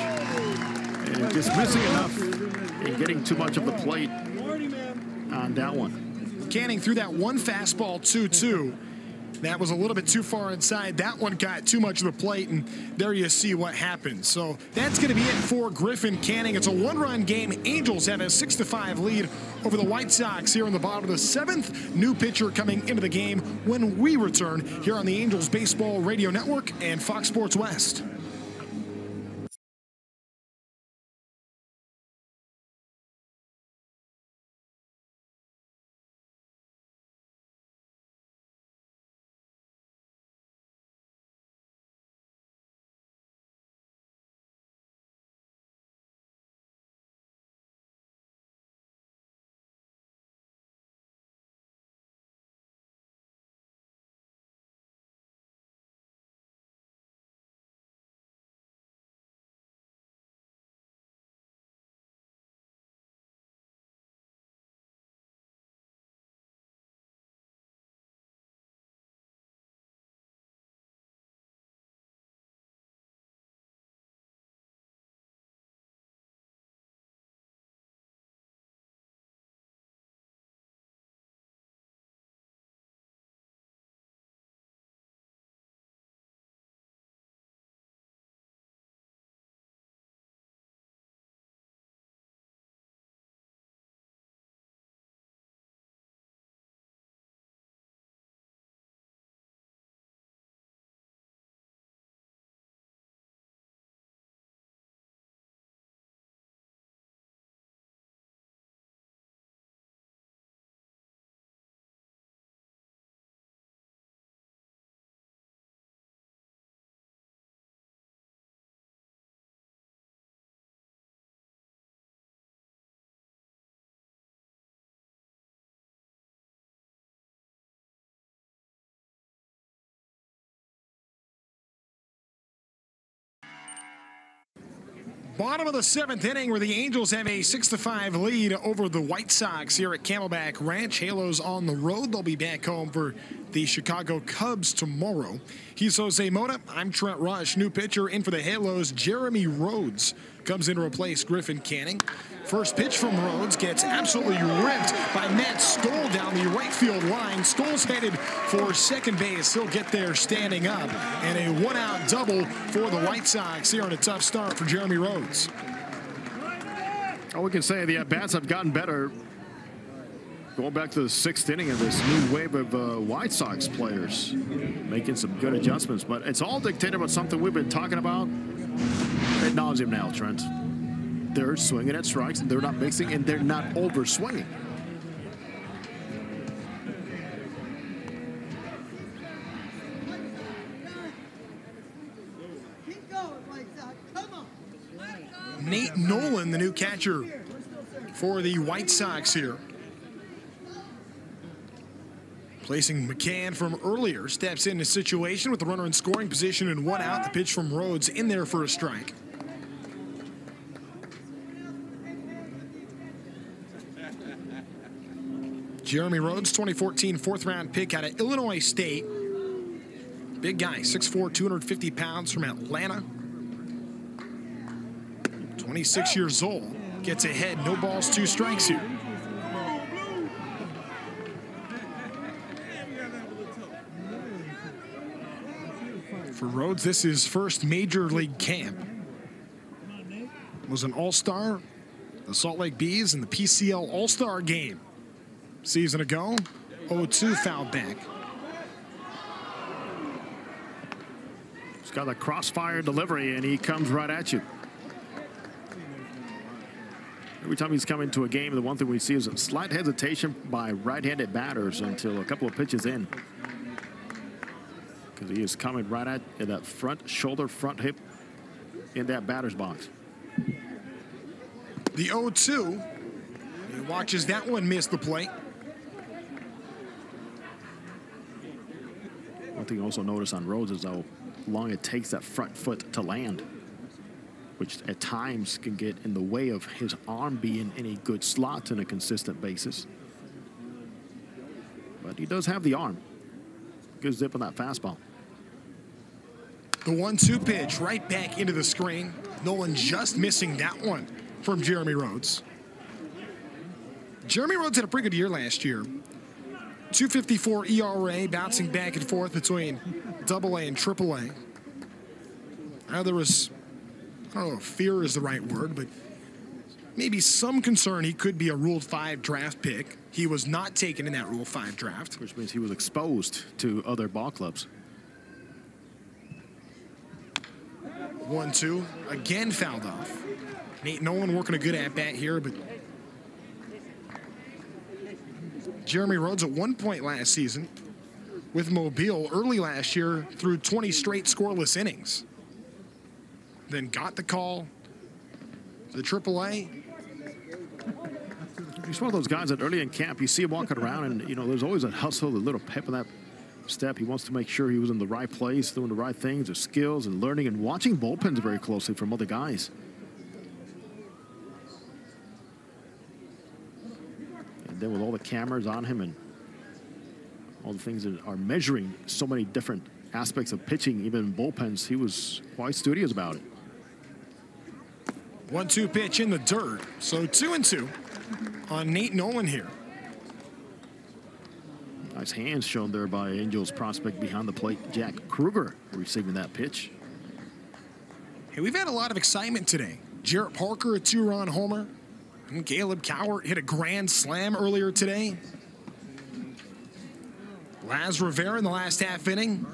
And just missing enough and getting too much of the plate on that one. Canning threw that one fastball 2-2. That was a little bit too far inside. That one got too much of the plate, and there you see what happened. So that's going to be it for Griffin Canning. It's a 1-run game. Angels have a 6-5 lead over the White Sox here in the bottom of the 7th. New pitcher coming into the game when we return here on the Angels Baseball Radio Network and Fox Sports West. Bottom of the 7th inning where the Angels have a 6-5 lead over the White Sox here at Camelback Ranch. Halos on the road. They'll be back home for the Chicago Cubs tomorrow. He's Jose Mota. I'm Trent Rush. New pitcher in for the Halos, Jeremy Rhodes, comes in to replace Griffin Canning. First pitch from Rhodes gets absolutely ripped by Matt Stoll down the right field line. Stoll's headed for second base. He'll get there standing up. And a one-out double for the White Sox here on a tough start for Jeremy Rhodes. All we can say, the at-bats have gotten better. Going back to the 6th inning of this new wave of White Sox players, making some good adjustments. But it's all dictated by something we've been talking about ad nauseum now, Trent. They're swinging at strikes, and they're not mixing, and they're not over-swinging. Keep going, White Sox. Come on. Nolan, the new catcher for the White Sox here. Placing McCann from earlier, steps in a situation with the runner in scoring position and 1 out. The pitch from Rhodes in there for a strike. Jeremy Rhodes, 2014 fourth-round pick out of Illinois State. Big guy, 6'4", 250 pounds from Atlanta. 26 years old. Gets ahead, no balls, 2 strikes here. For Rhodes, this is first major league camp. Was an all-star, the Salt Lake Bees in the PCL All-Star game. Season ago, 0-2 foul back. He's got a crossfire delivery, and he comes right at you. Every time he's coming to a game, the one thing we see is a slight hesitation by right-handed batters until a couple of pitches in. Because he is coming right at that front shoulder, front hip in that batter's box. The 0-2. He watches that one miss the plate. One thing you also notice on Rhodes is how long it takes that front foot to land, which at times can get in the way of his arm being in a good slot on a consistent basis. But he does have the arm. Good zip on that fastball. The 1-2 pitch right back into the screen. Nolan just missing that one from Jeremy Rhodes. Jeremy Rhodes had a pretty good year last year. 2.54 ERA, bouncing back and forth between AA and AAA. There was, I don't know if fear is the right word, but maybe some concern he could be a Rule 5 draft pick. He was not taken in that Rule 5 draft. Which means he was exposed to other ball clubs. 1-2, again fouled off. Nate Nolan working a good at-bat here, but Jeremy Rhodes at one point last season with Mobile early last year threw 20 straight scoreless innings. Then got the call to the AAA. He's one of those guys that early in camp, you see him walking around and, you know, there's always a hustle, a little pep in that step. He wants to make sure he was in the right place, doing the right things, his skills and learning and watching bullpens very closely from other guys. And then with all the cameras on him and all the things that are measuring so many different aspects of pitching, even in bullpens, he was quite studious about it. 1-2 pitch in the dirt. So 2-2 on Nate Nolan here. Nice hands shown there by Angels prospect behind the plate, Jack Kruger, receiving that pitch. Hey, we've had a lot of excitement today. Jarrett Parker, a 2-run homer. And Caleb Cowart hit a grand slam earlier today. Laz Rivera in the last half inning.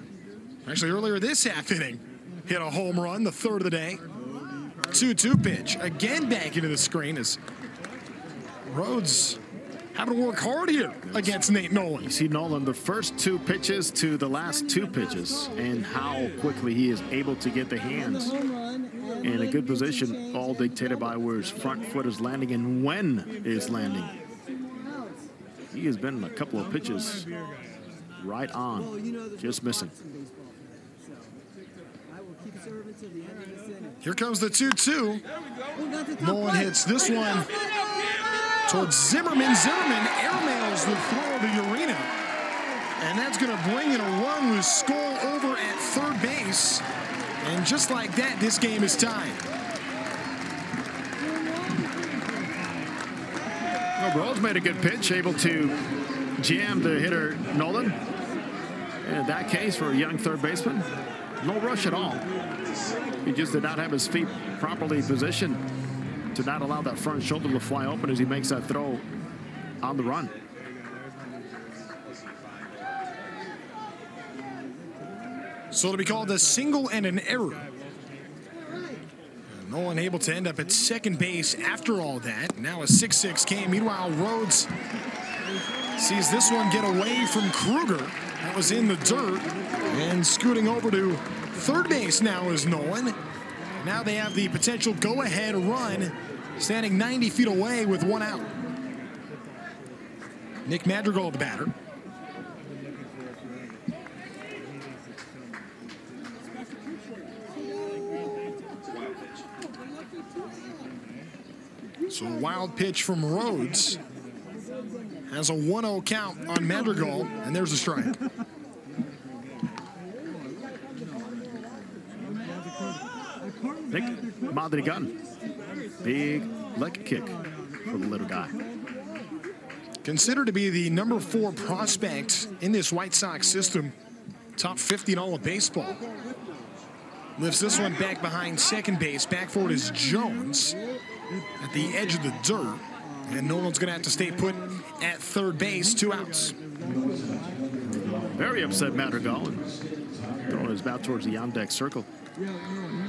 Actually, earlier this half inning, hit a home run, the third of the day. 2-2 pitch, again back into the screen as Rhodes having to work hard here against Nate Nolan. You see Nolan, the first 2 pitches to the last 2 pitches, and how quickly he is able to get the hands in a good position, all dictated by where his front foot is landing and when it's landing. He has been a couple of pitches right on, just missing. Here comes the 2-2. Nolan hits this one towards Zimmerman. Zimmerman airmails the throw of the arena. And that's going to bring in a run with Skull over at third base. And just like that, this game is tied. Well, Rhodes made a good pitch, able to jam the hitter Nolan. And in that case, for a young third baseman, no rush at all. He just did not have his feet properly positioned to not allow that front shoulder to fly open as he makes that throw on the run. So it'll be called a single and an error. And Nolan able to end up at second base after all that. Now a 6-6 game. Meanwhile, Rhodes sees this one get away from Kruger. That was in the dirt. And scooting over to third base now is Nolan. Now they have the potential go-ahead run, standing 90 feet away with one out. Nick Madrigal, the batter. So a wild pitch from Rhodes has a 1-0 count on Madrigal, and there's a strike. Nick Madrigal. Big leg kick for the little guy. Considered to be the number 4 prospect in this White Sox system. Top 50 in all of baseball. Lifts this one back behind second base. Back forward is Jones at the edge of the dirt. And Nolan's going to have to stay put at third base. 2 outs. Very upset Madrigal, and throwing his bat towards the on-deck circle.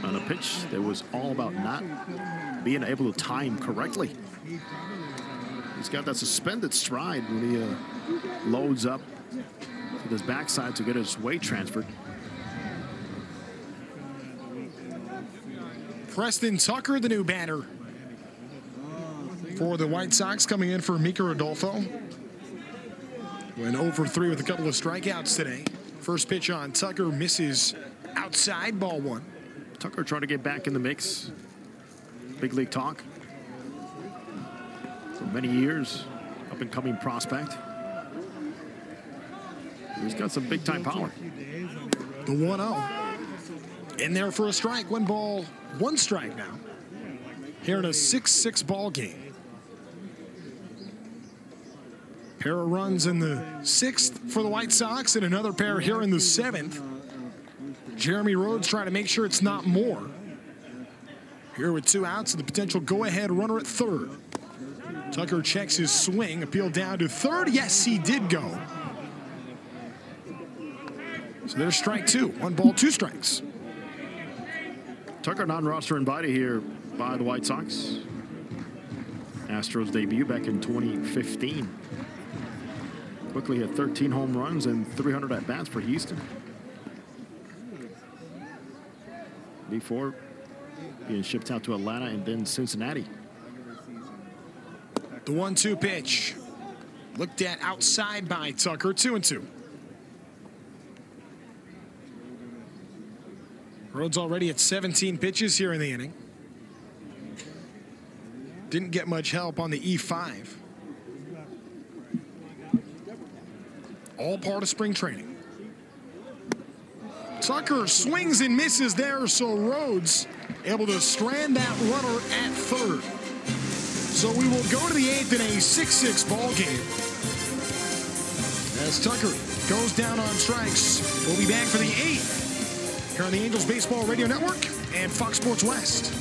On a pitch that was all about not being able to time correctly. He's got that suspended stride when he loads up with his backside to get his weight transferred. Preston Tucker, the new batter for the White Sox, coming in for Mika Rodolfo. Went 0-for-3 with a couple of strikeouts today. First pitch on Tucker misses outside, ball 1. Tucker trying to get back in the mix. Big league talk. For many years, up-and-coming prospect. He's got some big-time power. The 1-0. In there for a strike. 1 ball, 1 strike now. Here in a 6-6 ball game. Pair of runs in the 6th for the White Sox, and another pair here in the 7th. Jeremy Rhodes trying to make sure it's not more. Here with 2 outs and the potential go-ahead runner at third. Tucker checks his swing, appeal down to third. Yes, he did go. So there's strike 2. 1 ball, 2 strikes. Tucker non-roster invited here by the White Sox. Astros debut back in 2015. Quickly had 13 home runs and 300 at-bats for Houston. Before being shipped out to Atlanta and then Cincinnati. The 1-2 pitch. Looked at outside by Tucker. 2-2. Rhodes already at 17 pitches here in the inning. Didn't get much help on the E5. All part of spring training. Tucker swings and misses there, so Rhodes able to strand that runner at third. So we will go to the 8th in a 6-6 ball game. As Tucker goes down on strikes, we'll be back for the 8th here on the Angels Baseball Radio Network and Fox Sports West.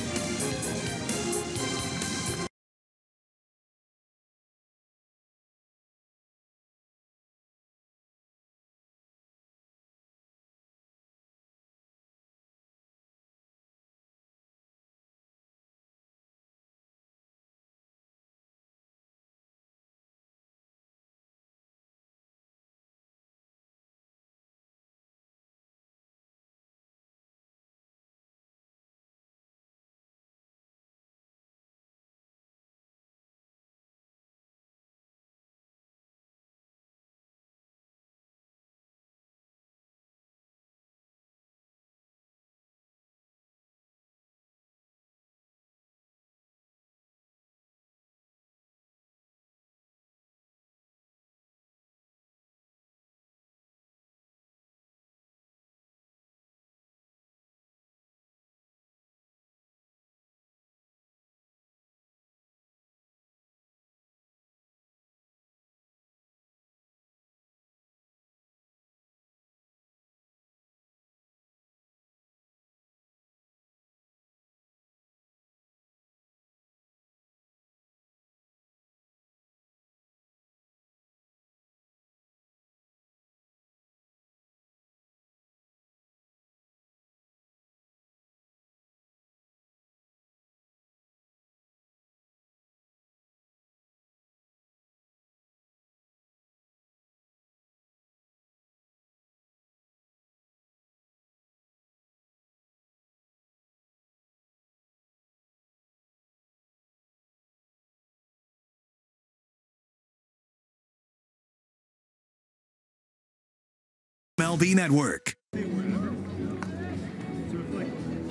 MLB Network.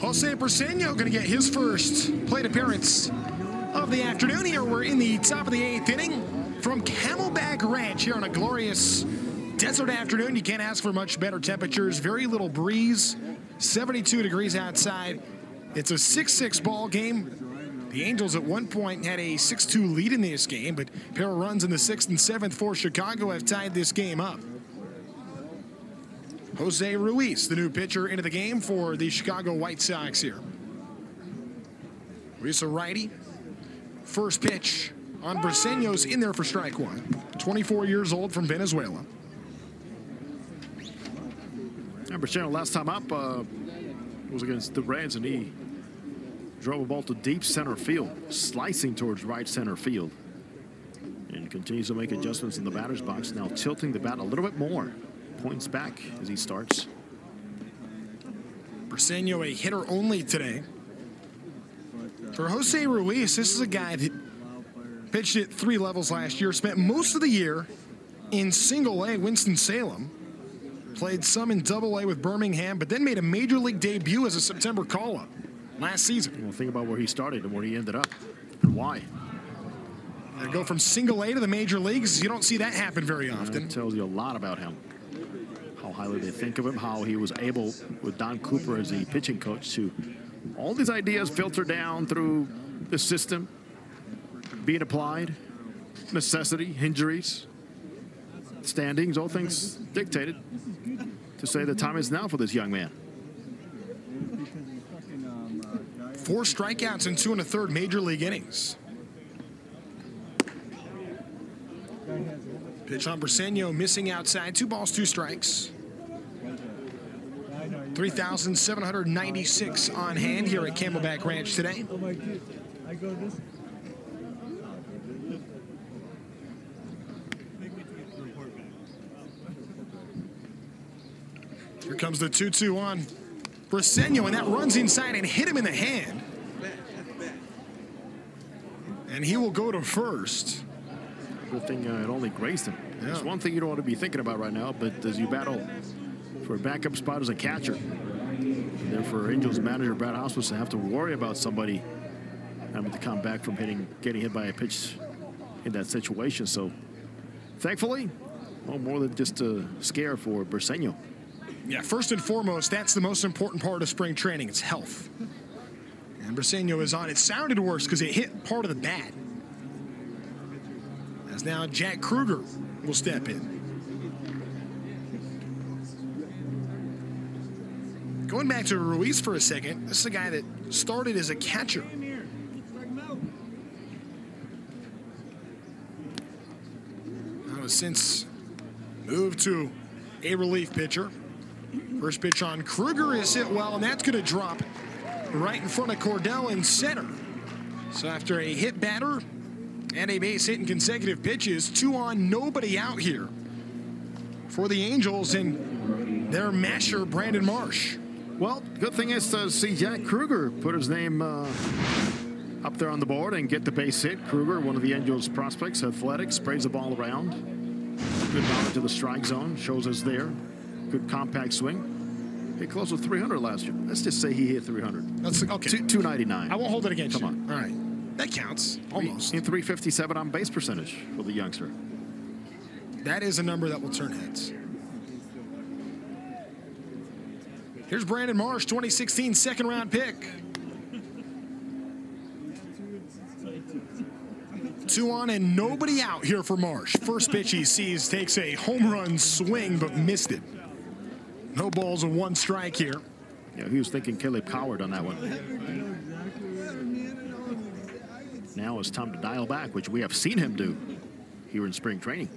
Jose Briseño going to get his first plate appearance of the afternoon here. We're in the top of the 8th inning from Camelback Ranch here on a glorious desert afternoon. You can't ask for much better temperatures. Very little breeze. 72 degrees outside. It's a 6-6 ball game. The Angels at one point had a 6-2 lead in this game, but a pair of runs in the 6th and 7th for Chicago have tied this game up. Jose Ruiz, the new pitcher into the game for the Chicago White Sox here. Ruiz a righty. First pitch on Briseño's in there for strike one. 24 years old from Venezuela. And Briseño last time up was against the Reds, and he drove a ball to deep center field, slicing towards right center field. And continues to make adjustments in the batter's box, now tilting the bat a little bit more. Points back as he starts. Briseño a hitter only today. For Jose Ruiz, this is a guy that pitched at 3 levels last year, spent most of the year in Single-A Winston-Salem, played some in Double-A with Birmingham, but then made a major league debut as a September call-up last season. Well, think about where he started and where he ended up and why. To go from Single-A to the major leagues, you don't see that happen very often. That tells you a lot about him. How highly they think of him, how he was able, with Don Cooper as the pitching coach, to all these ideas filter down through the system, being applied, necessity, injuries, standings, all things dictated to say the time is now for this young man. 4 strikeouts in 2 1/3 major league innings. Pitch on Briseño, missing outside. 2 balls, 2 strikes. 3,796 on hand here at Camelback Ranch today. Here comes the 2-2 on Briseño, and that runs inside and hit him in the hand. And he will go to first. Good thing it only grazed him. Yeah. There's one thing you don't want to be thinking about right now, but as you battle for a backup spot as a catcher, and therefore Angels manager Brad House to have to worry about somebody having to come back from getting hit by a pitch in that situation. So thankfully, well, more than just a scare for Briseño. Yeah, first and foremost, that's the most important part of spring training. It's health. And Briseño is on. It sounded worse because it hit part of the bat. As now Jack Kruger will step in. Going back to Ruiz for a second, this is a guy that started as a catcher. Now has since moved to a relief pitcher. First pitch on Kruger is hit well, and that's going to drop right in front of Cordell in center. So after a hit batter and a base hit in consecutive pitches, 2 on, nobody out here for the Angels and their masher, Brandon Marsh. Well, good thing is to see Jack Kruger put his name up there on the board and get the base hit. Kruger, one of the Angels prospects, athletic, sprays the ball around. Good knowledge of the strike zone, shows us there. Good compact swing. Hit close to 300 last year. Let's just say he hit 300. That's okay. 299. I won't hold it against you. Come on. All right. That counts. Almost. In 357 on base percentage for the youngster. That is a number that will turn heads. Here's Brandon Marsh, 2016 second-round pick. 2 on and nobody out here for Marsh. First pitch he sees takes a home run swing, but missed it. No balls and 1 strike here. Yeah, he was thinking Caleb Coward on that one. Now it's time to dial back, which we have seen him do here in spring training.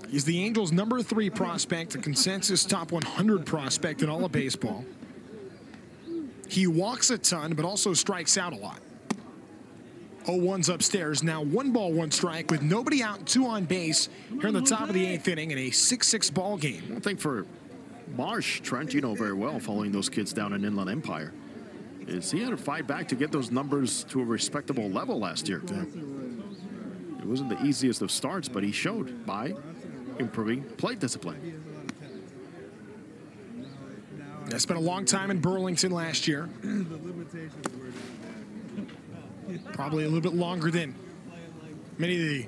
He's the Angels' number 3 prospect, a consensus top 100 prospect in all of baseball. He walks a ton, but also strikes out a lot. 0-1's upstairs. Now 1 ball, 1 strike with nobody out, 2 on base here in the top of the 8th inning in a 6-6 ball game. One thing for Marsh, Trent, you know very well, following those kids down in Inland Empire, is he had to fight back to get those numbers to a respectable level last year. Yeah. It wasn't the easiest of starts, but he showed by improving plate discipline. I spent a long time in Burlington last year. The limitations were not Probably a little bit longer than many of the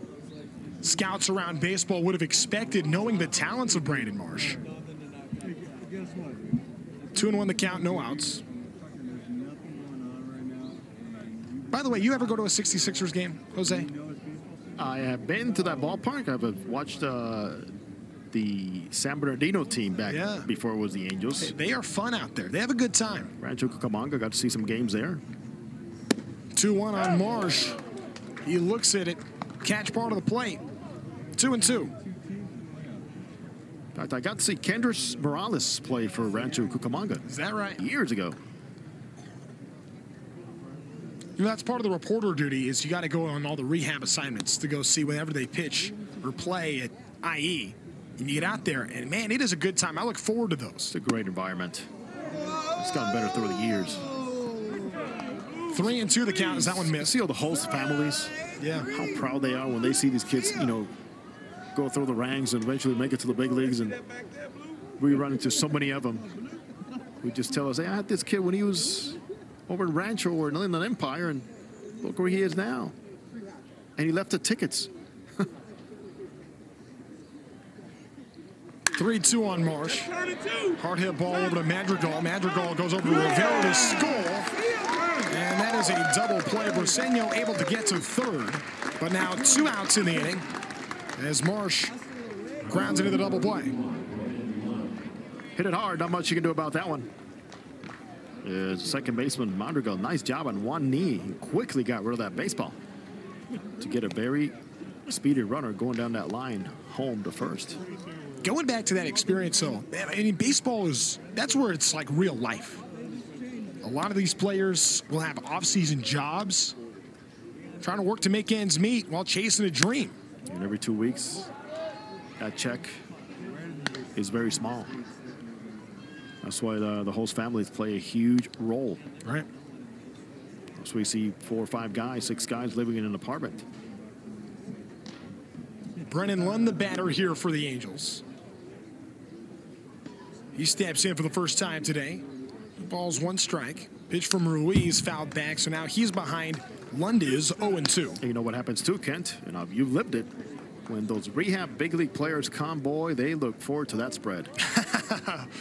scouts around baseball would have expected, knowing the talents of Brandon Marsh. bad. Hey, guess what? 2-1 the count, no outs. Fucking there's nothing going on right now. By the way, you ever go to a 66ers game, Jose? You know it's baseball season? I have been to that ballpark. I've watched the San Bernardino team back Yeah. before it was the Angels. They are fun out there. They have a good time. Rancho Cucamonga, got to see some games there. 2-1 on Marsh. He looks at it. Catch part of the plate. 2-2. In fact, I got to see Kendrys Morales play for Rancho Cucamonga Is that right? years ago. You know, that's part of the reporter duty is you got to go on all the rehab assignments to go see whenever they pitch or play at IE. And you get out there, and man, it is a good time. I look forward to those. It's a great environment. It's gotten better through the years. 3-2 the count. Is that one missed? See all the host families, Yeah. how proud they are when they see these kids, go through the ranks and eventually make it to the big leagues. And we run into so many of them who just tell us, hey, I had this kid when he was over in Rancho or in the Inland Empire, and look where he is now. And he left the tickets. 3-2 on Marsh. Hard hit ball over to Madrigal. Madrigal goes over to Rivera to score. And that is a double play. Briseño able to get to third. But now 2 outs in the inning as Marsh grounds into the double play. Hit it hard. Not much you can do about that one. Second baseman Madrigal, nice job on one knee. He quickly got rid of that baseball to get a very speedy runner going down that line home to first. Going back to that experience, though, I mean, baseball that's where it's like real life. A lot of these players will have off-season jobs, trying to work to make ends meet while chasing a dream. And every 2 weeks, that check is very small. That's why the host families play a huge role. Right. So we see 4 or 5 guys, 6 guys living in an apartment. Brennan Lund, the batter here for the Angels. He steps in for the first time today. Ball's 1 strike. Pitch from Ruiz, fouled back, so now he's behind. Lund is 0-2. And you know what happens too, Kent? You've lived it. When those rehab big league players come, boy, they look forward to that spread.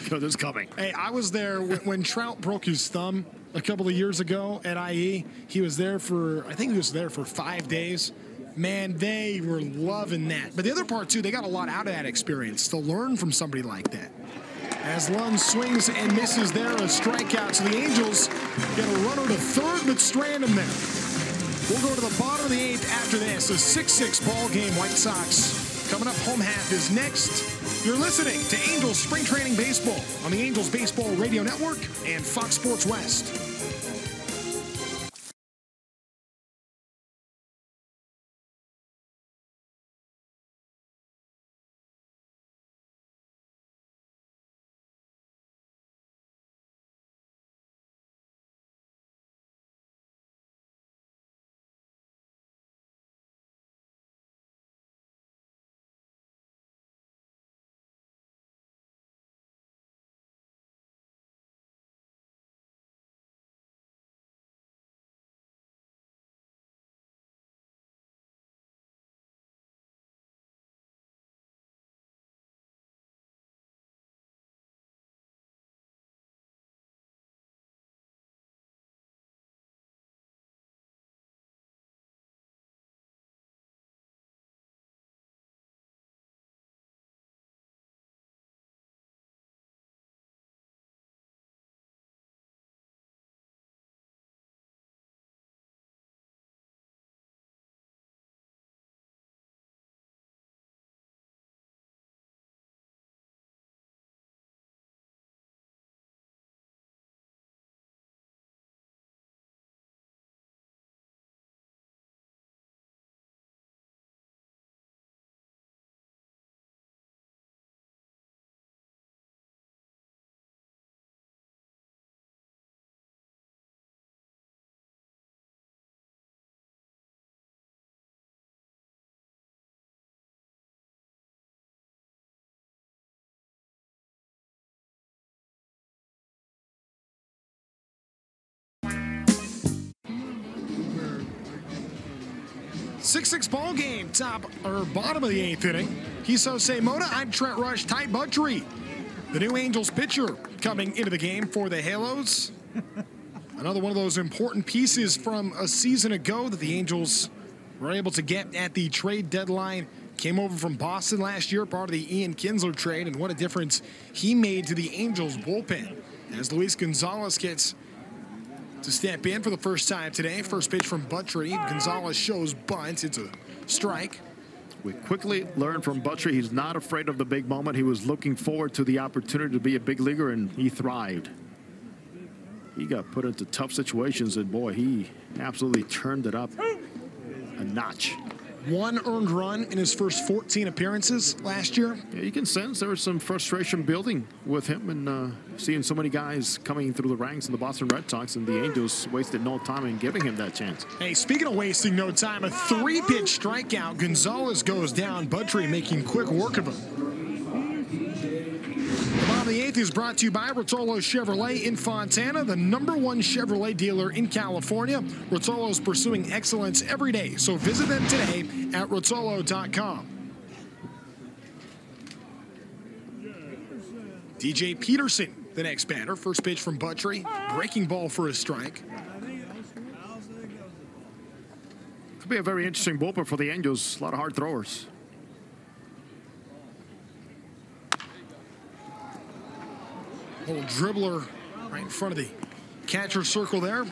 Because it's coming. Hey, I was there when Trout broke his thumb a couple of years ago at IE. He was there I think he was there for 5 days. Man, they were loving that. But the other part, too, they got a lot out of that experience to learn from somebody like that. As Lund swings and misses there, a strikeout. So the Angels get a runner to third, but strand him there. We'll go to the bottom of the 8th after this. A 6-6 ball game. White Sox coming up. Home half is next. You're listening to Angels Spring Training Baseball on the Angels Baseball Radio Network and Fox Sports West. 6-6 ball game, top or bottom of the 8th inning. Hiso Seimota, I'm Trent Rush, Ty Buttrey, the new Angels pitcher, coming into the game for the Halos. Another one of those important pieces from a season ago that the Angels were able to get at the trade deadline. Came over from Boston last year, part of the Ian Kinsler trade, and what a difference he made to the Angels bullpen. As Luis Gonzalez gets to step in for the first time today. First pitch from Buttrey. Gonzalez shows bunt. It's a strike. We quickly learned from Buttrey he's not afraid of the big moment. He was looking forward to the opportunity to be a big leaguer, and he thrived. He got put into tough situations, and boy, he absolutely turned it up a notch. 1 earned run in his first 14 appearances last year. Yeah, you can sense there was some frustration building with him, and seeing so many guys coming through the ranks in the Boston Red Sox, and the Angels wasted no time in giving him that chance. Hey, speaking of wasting no time, a 3-pitch strikeout. Gonzalez goes down. Buttrey making quick work of him. The bottom of the 8th is brought to you by Rotolo Chevrolet in Fontana, the #1 Chevrolet dealer in California. Rotolo is pursuing excellence every day, so visit them today at rotolo.com. DJ Peterson, the next batter. First pitch from Buttrey. Breaking ball for a strike. Could be a very interesting bullpen for the Angels. A lot of hard throwers. Little dribbler right in front of the catcher circle there.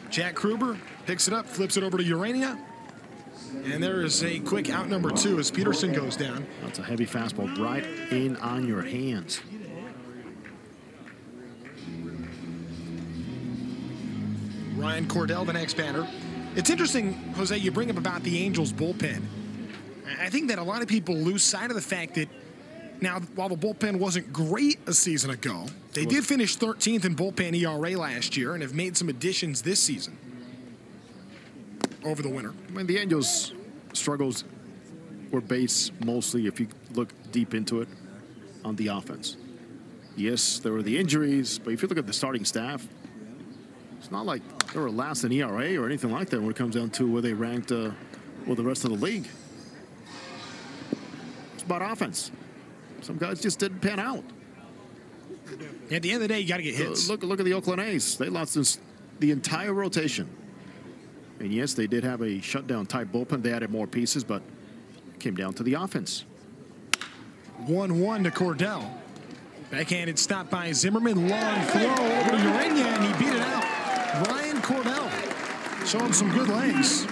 Jack Kruber picks it up, flips it over to Urania. And there is a quick out number 2 as Peterson goes down. That's a heavy fastball right in on your hands. Ryan Cordell, the next batter. It's interesting, Jose, you bring up about the Angels bullpen. I think that a lot of people lose sight of the fact that now, while the bullpen wasn't great a season ago, they did finish 13th in bullpen ERA last year and have made some additions this season over the winter. I mean, the Angels' struggles were based mostly, if you look deep into it, on the offense. Yes, there were the injuries, but if you look at the starting staff, it's not like they were last in ERA or anything like that when it comes down to where they ranked with the rest of the league. It's about offense. Some guys just didn't pan out. At the end of the day, you got to get hits. Look at the Oakland A's. They lost the entire rotation. And yes, they did have a shutdown type bullpen. They added more pieces, but it came down to the offense. 1-1 to Cordell. Backhanded stop by Zimmerman. Long throw over to Urania, and he beat it out. Ryan Cordell showing some good legs.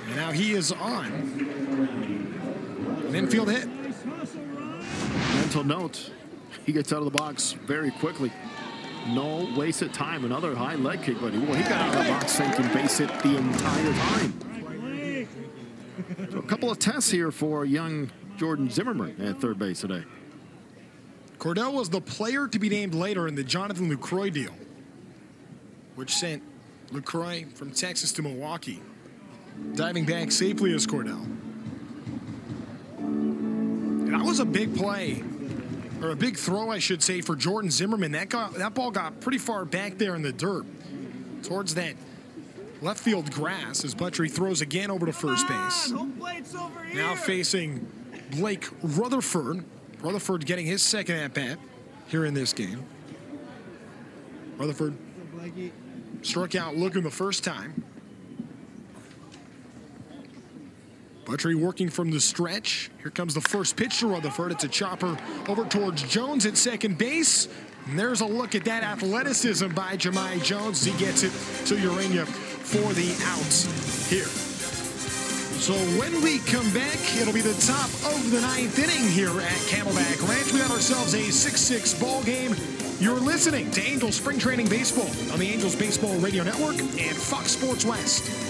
And now he is on. An infield hit. Mental note, he gets out of the box very quickly. No wasted time. Another high leg kick, but he got out of the box thinking base hit the entire time. So a couple of tests here for young Jordan Zimmerman at third base today. Cordell was the player to be named later in the Jonathan Lucroy deal, which sent Lucroy from Texas to Milwaukee. Diving back safely is Cordell. And that was a big play, or a big throw, I should say, for Jordan Zimmerman. That ball got pretty far back there in the dirt towards that left field grass as Buttrey throws again over to first base. Now facing Blake Rutherford. Rutherford getting his second at-bat here in this game. Rutherford struck out looking the first time. Buttrey working from the stretch. Here comes the first pitch to Rutherford. It's a chopper over towards Jones at second base. And there's a look at that athleticism by Jahmai Jones. He gets it to Urania for the outs here. So when we come back, it'll be the top of the 9th inning here at Camelback Ranch. We got ourselves a 6-6 ball game. You're listening to Angels Spring Training Baseball on the Angels Baseball Radio Network and Fox Sports West.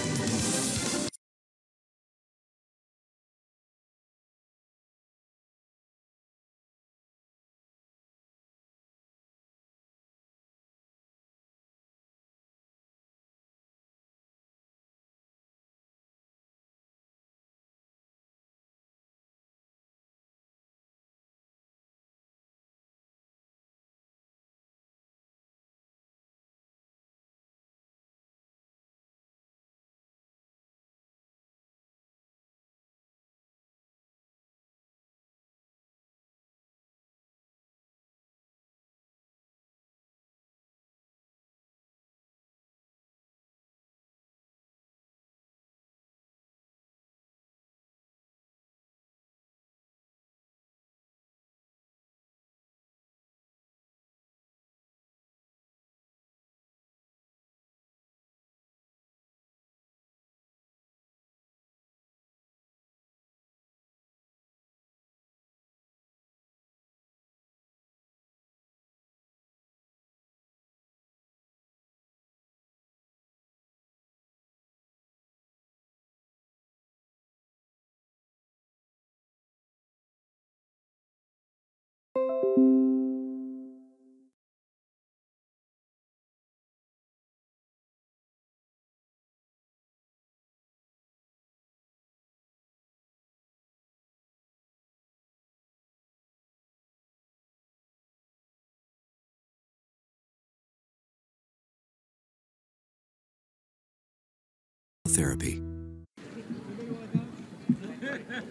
therapy.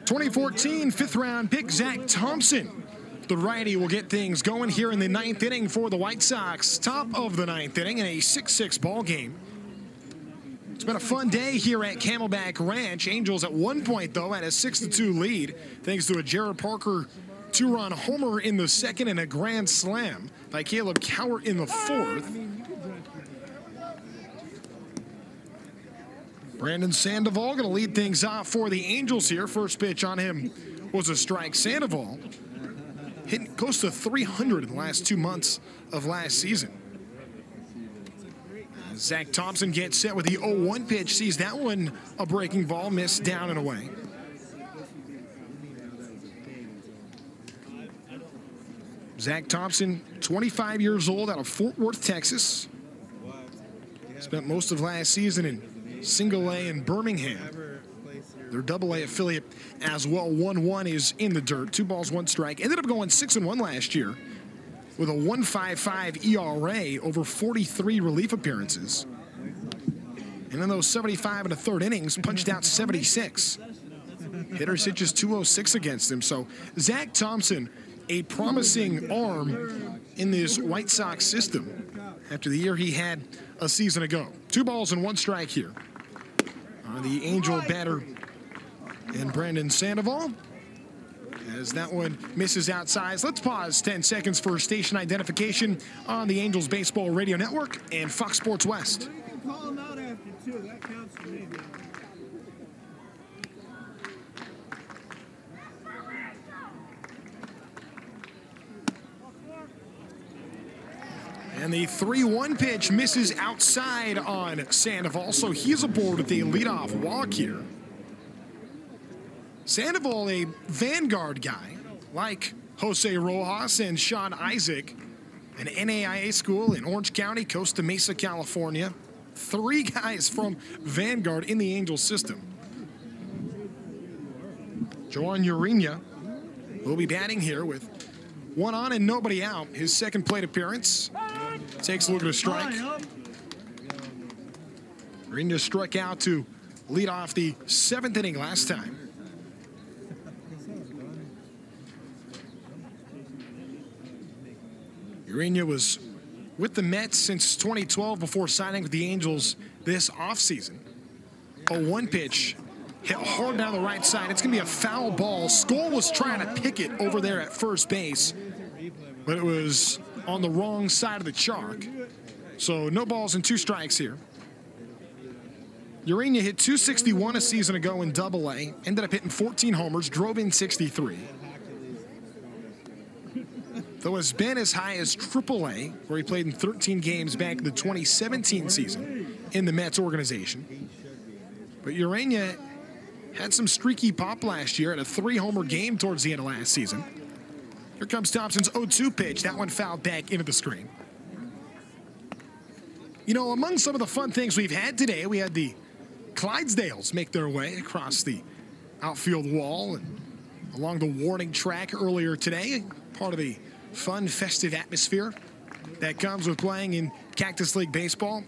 2014 fifth-round pick Zach Thompson. The righty will get things going here in the ninth inning for the White Sox. Top of the ninth inning in a 6-6 ball game. It's been a fun day here at Camelback Ranch. Angels at one point, though, had a 6-2 lead thanks to a Jared Parker two-run homer in the second and a grand slam by Caleb Cowart in the fourth. Brandon Sandoval going to lead things off for the Angels here. First pitch on him was a strike. Sandoval hit close to 300 in the last 2 months of last season. Zach Thompson gets set with the 0-1 pitch, sees that one a breaking ball, missed down and away. Zach Thompson, 25 years old, out of Fort Worth, Texas. Spent most of last season in Single A in Birmingham. Their Double A affiliate as well. 1-1 is in the dirt. 2 balls, 1 strike. Ended up going 6-1 last year with a 1.55 ERA over 43 relief appearances. And in those 75 and a third innings, punched out 76. Hitters hit just 206 against him. So Zach Thompson, a promising arm in this White Sox system after the year he had a season ago. 2 balls and 1 strike here. The Angel batter and Brandon Sandoval, as that one misses outside. Let's pause 10 seconds for station identification on the Angels Baseball Radio Network and Fox Sports West. You can call them out after, too. That counts for me, man. And the 3-1 pitch misses outside on Sandoval, so he's aboard with a leadoff walk here. Sandoval, a Vanguard guy, like Jose Rojas and Sean Isaac, an NAIA school in Orange County, Costa Mesa, California. 3 guys from Vanguard in the Angels system. Joan Urena will be batting here with 1 on and nobody out. His second plate appearance. Takes a look at a strike. Urena struck out to lead off the 7th inning last time. Urena was with the Mets since 2012 before signing with the Angels this offseason. A 1 pitch hit hard down the right side. It's going to be a foul ball. Skoll was trying to pick it over there at first base, but it was on the wrong side of the chalk. So no balls and 2 strikes here. Urena hit .261 a season ago in Double A. Ended up hitting 14 homers, drove in 63. Though has been as high as Triple A, where he played in 13 games back in the 2017 season in the Mets organization. But Urena had some streaky pop last year, had a 3-homer game towards the end of last season. Here comes Thompson's 0-2 pitch. That one fouled back into the screen. You know, among some of the fun things we've had today, we had the Clydesdales make their way across the outfield wall and along the warning track earlier today. Part of the fun, festive atmosphere that comes with playing in Cactus League baseball.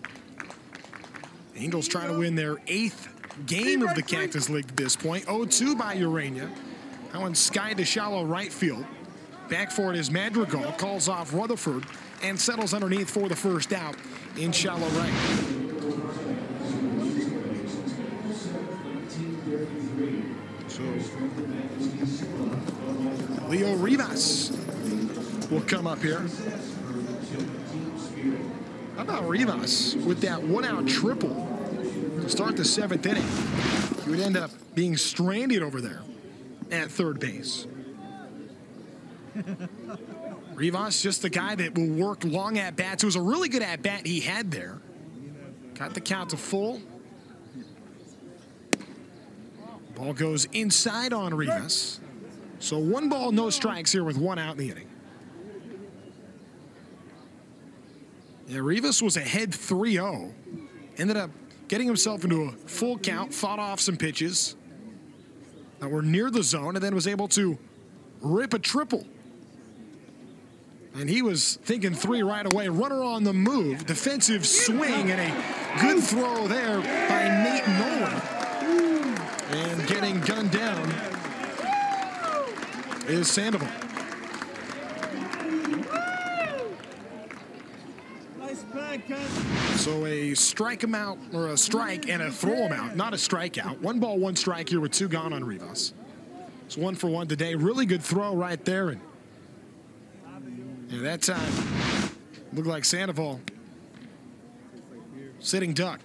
The Angels trying to win their 8th game of the Cactus League at this point. 0-2 by Urena. That one skied to shallow right field. Back for it is Madrigal, calls off Rutherford, and settles underneath for the first out in shallow right. So Leo Rivas will come up here. How about Rivas with that 1-out triple to start the 7th inning? He would end up being stranded over there at third base. Rivas, just the guy that will work long at-bats. It was a really good at-bat he had there. Got the count to full. Ball goes inside on Rivas. So 1 ball, no strikes here with 1 out in the inning. Yeah, Rivas was ahead 3-0. Ended up getting himself into a full count, fought off some pitches that were near the zone, and then was able to rip a triple. And he was thinking 3 right away. Runner on the move, defensive swing, and a Good throw there by Nate Nolan. And getting gunned down is Sandoval. So a strike amount, or a strike and a throw amount, not a strikeout. 1 ball, 1 strike here with 2 gone on Rivas. It's 1 for 1 today. Really good throw right there. And that time, looked like Sandoval sitting duck.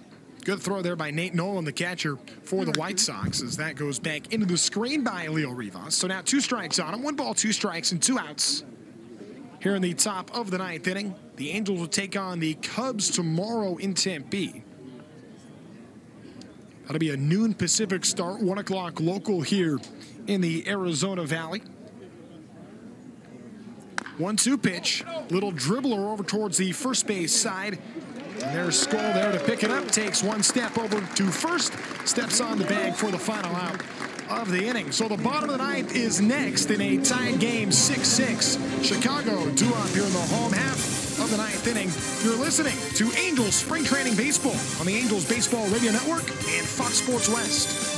Good throw there by Nate Nolan, the catcher for the White Sox, as that goes back into the screen by Leo Rivas. So now 2 strikes on him. 1 ball, 2 strikes, and 2 outs. Here in the top of the 9th inning, the Angels will take on the Cubs tomorrow in Tempe. That'll be a noon Pacific start, 1 o'clock local here in the Arizona Valley. 1-2 pitch, little dribbler over towards the first base side. And there's Skull there to pick it up, takes 1 step over to first, steps on the bag for the final out of the inning. So the bottom of the 9th is next in a tied game, 6-6. Chicago due up here in the home half of the 9th inning. You're listening to Angels Spring Training Baseball on the Angels Baseball Radio Network and Fox Sports West.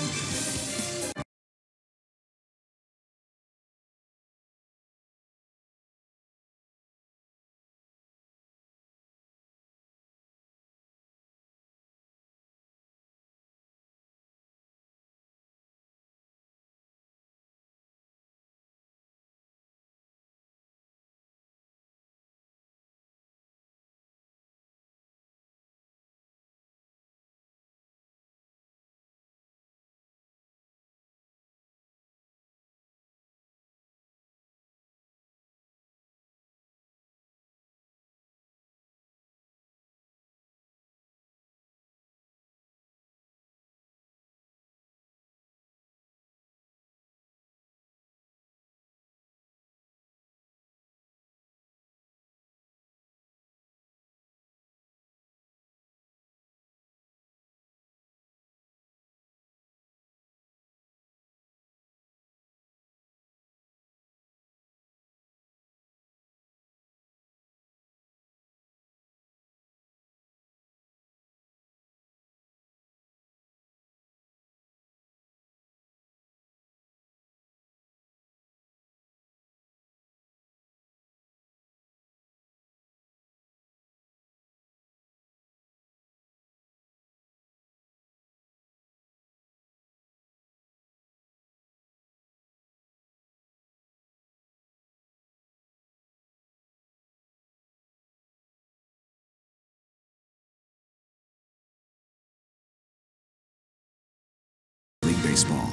Baseball.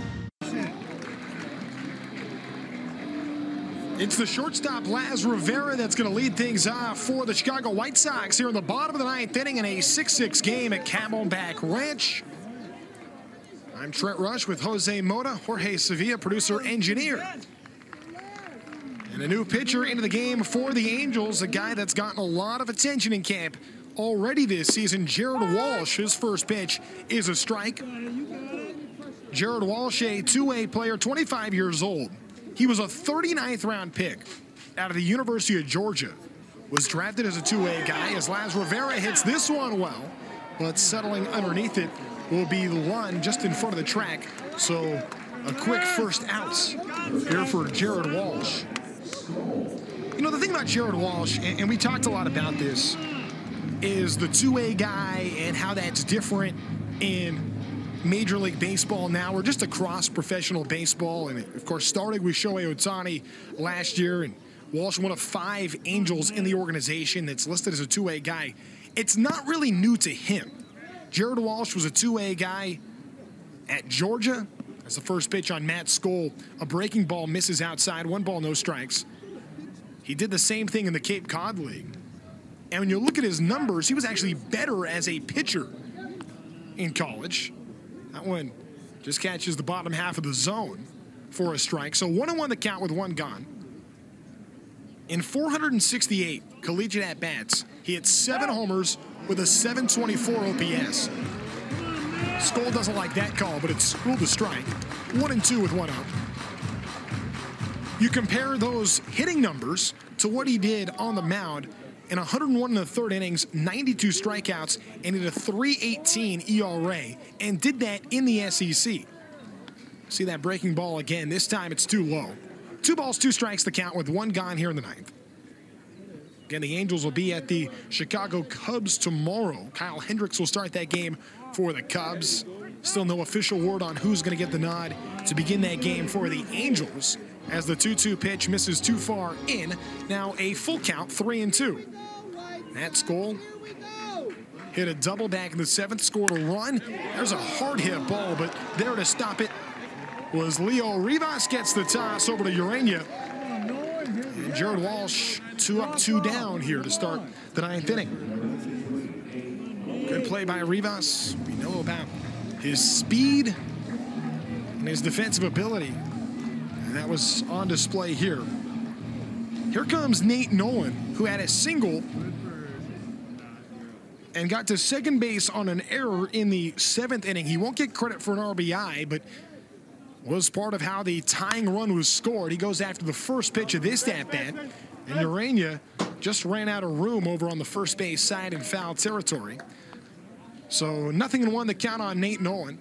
It's the shortstop Laz Rivera that's going to lead things off for the Chicago White Sox here in the bottom of the 9th inning in a 6-6 game at Camelback Ranch. I'm Trent Rush with Jose Mota, Jorge Sevilla, producer, engineer. And a new pitcher into the game for the Angels, a guy that's gotten a lot of attention in camp already this season, Jared Walsh. His first pitch is a strike. Jared Walsh, a two-way player, 25 years old. He was a 39th round pick out of the University of Georgia. Was drafted as a two-way guy as Laz Rivera hits this one well, but settling underneath it will be Lund just in front of the track. So a quick first outs here for Jared Walsh. You know, the thing about Jared Walsh, and we talked a lot about this, is the two-way guy and how that's different in Major League Baseball now, or just across professional baseball. And of course, starting with Shohei Ohtani last year, and Walsh, one of 5 Angels in the organization that's listed as a two-way guy. It's not really new to him. Jared Walsh was a two-way guy at Georgia. As the first pitch on Matt Skoll, a breaking ball misses outside, 1 ball, no strikes. He did the same thing in the Cape Cod League. And when you look at his numbers, he was actually better as a pitcher in college. That one just catches the bottom half of the zone for a strike. So 1-1 the count with 1 gone. In 468 collegiate at-bats, he hit 7 homers with a 724 OPS. Skoll doesn't like that call, but it's ruled a strike. 1-2 with 1 out. You compare those hitting numbers to what he did on the mound, in 101 in the third innings, 92 strikeouts, and hit a 3.18 ERA, and did that in the SEC. See that breaking ball again. This time it's too low. 2 balls, 2 strikes the count with 1 gone here in the 9th. Again, the Angels will be at the Chicago Cubs tomorrow. Kyle Hendricks will start that game for the Cubs. Still no official word on who's going to get the nod to begin that game for the Angels, as the 2-2 pitch misses too far in. Now a full count, 3-2. Matt Skoll hit a double back in the 7th, scored a run. There's a hard hit ball, but there to stop it was Leo Rivas. Gets the toss over to Urania. And Jared Walsh 2 up, 2 down here to start the 9th inning. Good play by Rivas. We know about his speed and his defensive ability, and that was on display here. Here comes Nate Nolan, who had a single and got to second base on an error in the 7th inning. He won't get credit for an RBI, but was part of how the tying run was scored. He goes after the first pitch of this at-bat, and Urania just ran out of room over on the first base side in foul territory. So 0-1 the count on Nate Nolan.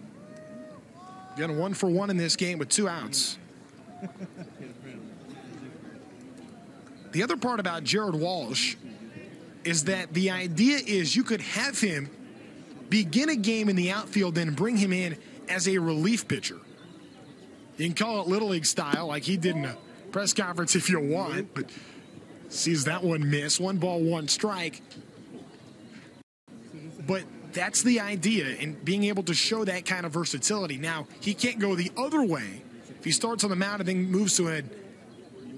Again, 1 for 1 in this game with 2 outs. The other part about Jared Walsh is that the idea is you could have him begin a game in the outfield, then bring him in as a relief pitcher. You can call it Little League style, like he did in a press conference if you want, but sees that one miss. 1 ball, 1 strike. But that's the idea, in being able to show that kind of versatility. Now, he can't go the other way. If he starts on the mound and then moves to an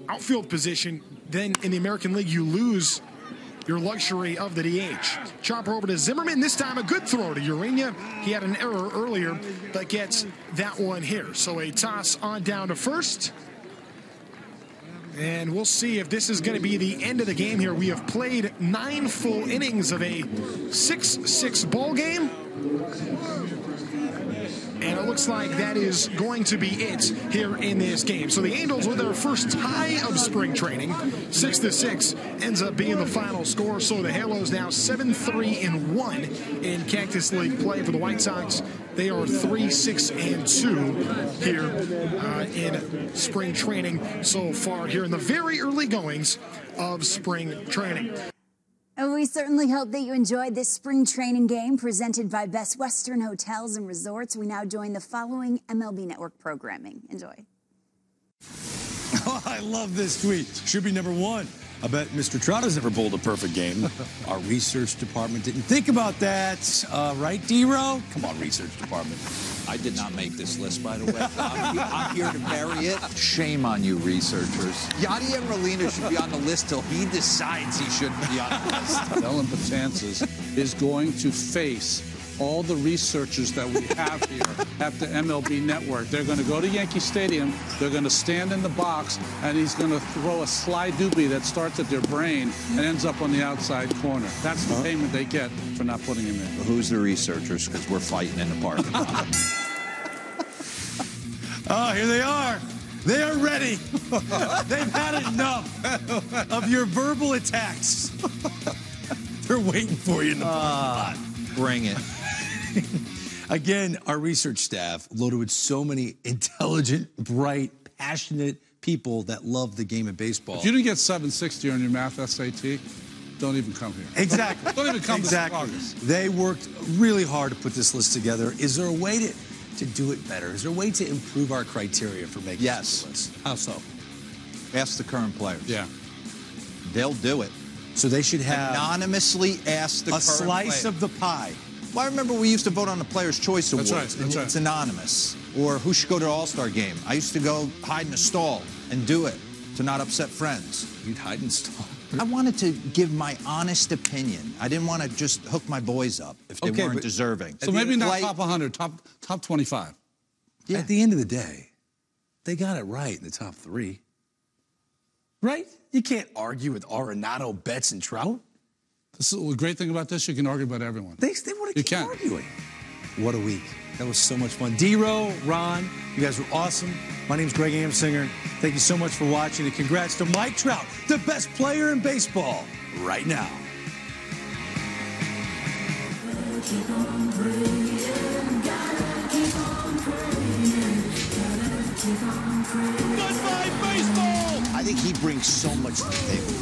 outfield position, then in the American League you lose your luxury of the DH. Chopper over to Zimmerman. This time a good throw to Urania. He had an error earlier, but gets that one here. So a toss on down to first. And we'll see if this is going to be the end of the game here. We have played 9 full innings of a 6-6 ball game. And it looks like that is going to be it here in this game. So the Angels, with their first tie of spring training, 6-6, ends up being the final score. So the Halos now 7-3-1 in Cactus League play. For the White Sox, they are 3-6-2 here in spring training so far here in the very early goings of spring training. And we certainly hope that you enjoyed this spring training game presented by Best Western Hotels and Resorts. We now join the following MLB Network programming. Enjoy. Oh, I love this tweet. Should be #1. I bet Mr. Trout has never bowled a perfect game. Our research department didn't think about that. Right, D-Row? Come on, research department. I did not make this list, by the way. I'm here to bury it. Shame on you, researchers. Yadier Molina should be on the list till he decides he shouldn't be on the list. Ellen Betances is going to face all the researchers that we have here at the MLB Network. They're going to go to Yankee Stadium, they're going to stand in the box, and he's going to throw a sly doobie that starts at their brain and ends up on the outside corner. That's the payment they get for not putting him in. Well, who's the researchers? Because we're fighting in the parking lot. Oh, here they are. They are ready. They've had enough of your verbal attacks. They're waiting for you in the parking lot. Bring it. Again, our research staff, loaded with so many intelligent, bright, passionate people that love the game of baseball. If you didn't get 760 on your math SAT, don't even come here. Exactly. Don't even come exactly. to August. They worked really hard to put this list together. Is there a way to do it better? Is there a way to improve our criteria for making this list? How so? Ask the current players. Yeah. They'll do it. So they should have anonymously ask the current slice players. of the pie. Well, I remember we used to vote on the Players' Choice Awards. That's right. It's anonymous. Or who should go to the All-Star game. I used to go hide in a stall and do it to not upset friends. You'd hide in stall. I wanted to give my honest opinion. I didn't want to just hook my boys up if they weren't deserving. So maybe not top 100, top 25. Yeah. At the end of the day, they got it right in the top 3. Right? You can't argue with Arenado, Betts, and Trout. The great thing about this, you can argue about everyone. They want to keep arguing. What a week. That was so much fun. D-Row, Ron, you guys were awesome. My name's Greg Amsinger. Thank you so much for watching, and congrats to Mike Trout, the best player in baseball right now. Keep on praying, gotta keep on praying, gotta keep on praying. Goodbye, baseball! I think he brings so much to the table.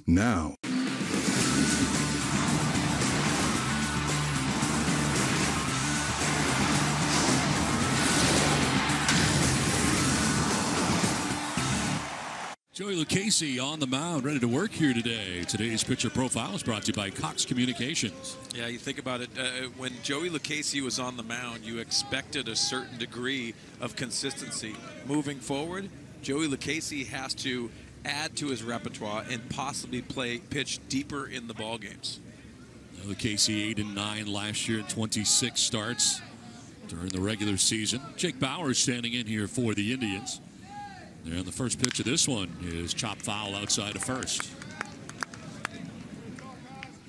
Now. Joey Lucchesi on the mound, ready to work here today. Today's pitcher profile is brought to you by Cox Communications. Yeah, you think about it, when Joey Lucchesi was on the mound, you expected a certain degree of consistency. Moving forward, Joey Lucchesi has to add to his repertoire and possibly pitch deeper in the ball games. Lucchesi 8-9 last year, 26 starts during the regular season. Jake Bauers standing in here for the Indians. And the first pitch of this one is chopped foul outside of first.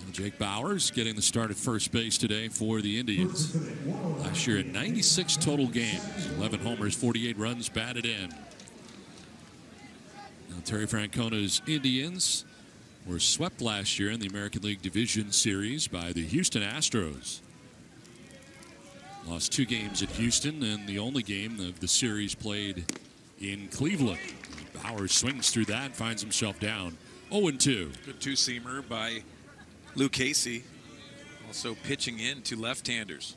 And Jake Bauers getting the start at first base today for the Indians. Last year in 96 total games, 11 homers, 48 runs batted in. Now, Terry Francona's Indians were swept last year in the American League Division Series by the Houston Astros. Lost 2 games at Houston, and the only game of the series played in Cleveland. Bauers swings through that, finds himself down 0-2. Good two-seamer by Lucchesi, also pitching in to left-handers.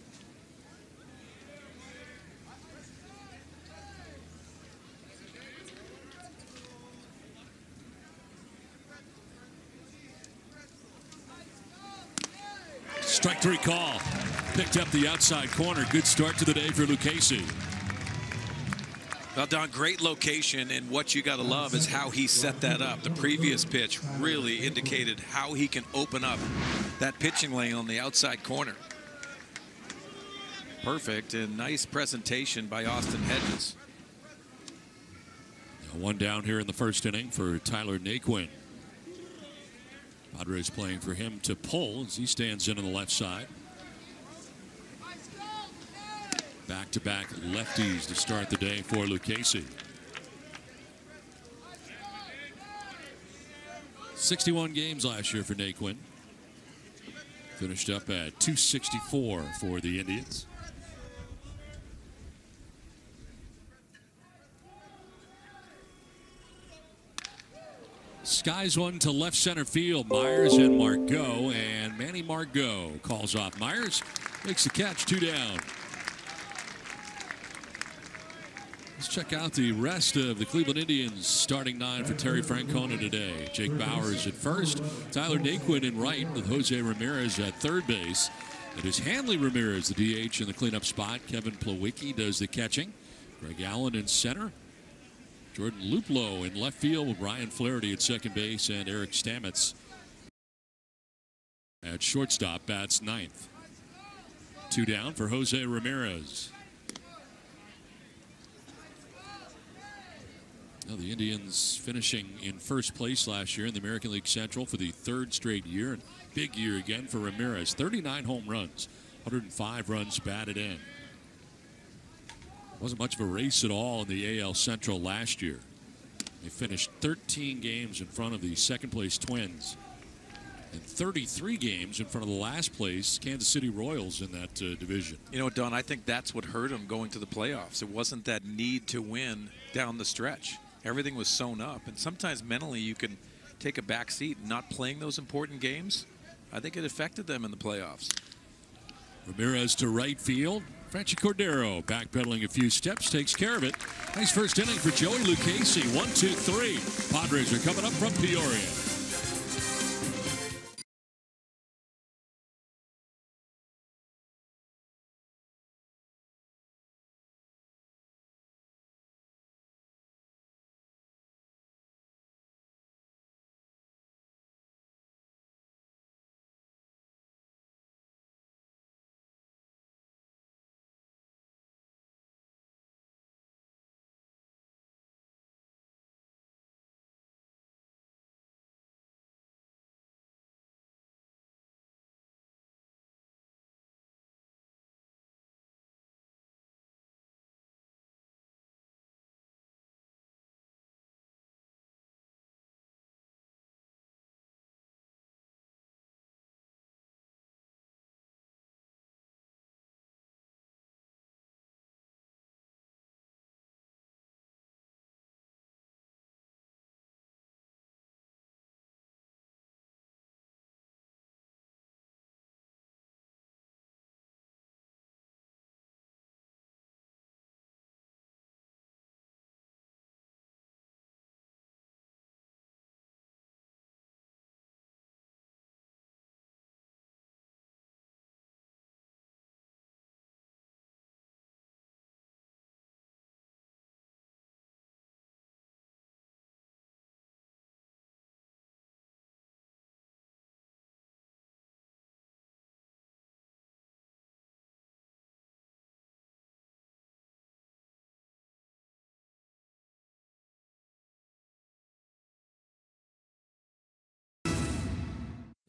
Strike 3 call. Picked up the outside corner. Good start to the day for Lucchesi. Well, Don, great location, and what you got to love is how he set that up. The previous pitch really indicated how he can open up that pitching lane on the outside corner. Perfect, and nice presentation by Austin Hedges. One down here in the first inning for Tyler Naquin. Padres playing for him to pull as he stands in on the left side. Back-to-back lefties to start the day for Lucchesi. 61 games last year for Naquin. Finished up at 264 for the Indians. Skies one to left center field. Myers and Margot, and Manny Margot calls off Myers. Makes the catch, 2 down. Let's check out the rest of the Cleveland Indians starting 9 for Terry Francona today. Jake Bauers at first, Tyler Naquin in right with Jose Ramirez at third base. It is Hanley Ramirez, the DH, in the cleanup spot. Kevin Plawecki does the catching. Greg Allen in center. Jordan Luplow in left field with Ryan Flaherty at second base and Eric Stamets at shortstop, bats ninth. 2 down for Jose Ramirez. Now the Indians finishing in first place last year in the American League Central for the 3rd straight year. And big year again for Ramirez. 39 home runs, 105 runs batted in. Wasn't much of a race at all in the AL Central last year. They finished 13 games in front of the second place Twins and 33 games in front of the last place Kansas City Royals in that division. You know, Don, I think that's what hurt them going to the playoffs. It wasn't that need to win down the stretch. Everything was sewn up, and sometimes mentally you can take a back seat. Not playing those important games, I think it affected them in the playoffs. Ramirez to right field. Franchi Cordero backpedaling a few steps, takes care of it. Nice first inning for Joey Lucchesi. 1-2-3. Padres are coming up from Peoria.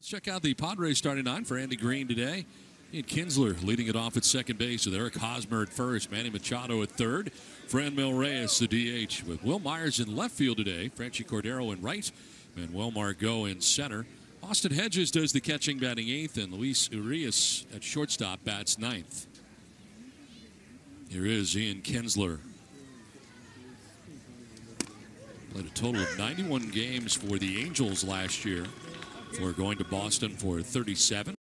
Let's check out the Padres starting 9 for Andy Green today. Ian Kinsler leading it off at second base with Eric Hosmer at first, Manny Machado at third, Franmil Reyes, the DH, with Will Myers in left field today, Franchi Cordero in right, Manuel Margot in center. Austin Hedges does the catching, batting 8th, and Luis Urias at shortstop bats 9th. Here is Ian Kinsler. Played a total of 91 games for the Angels last year before going to Boston for 37.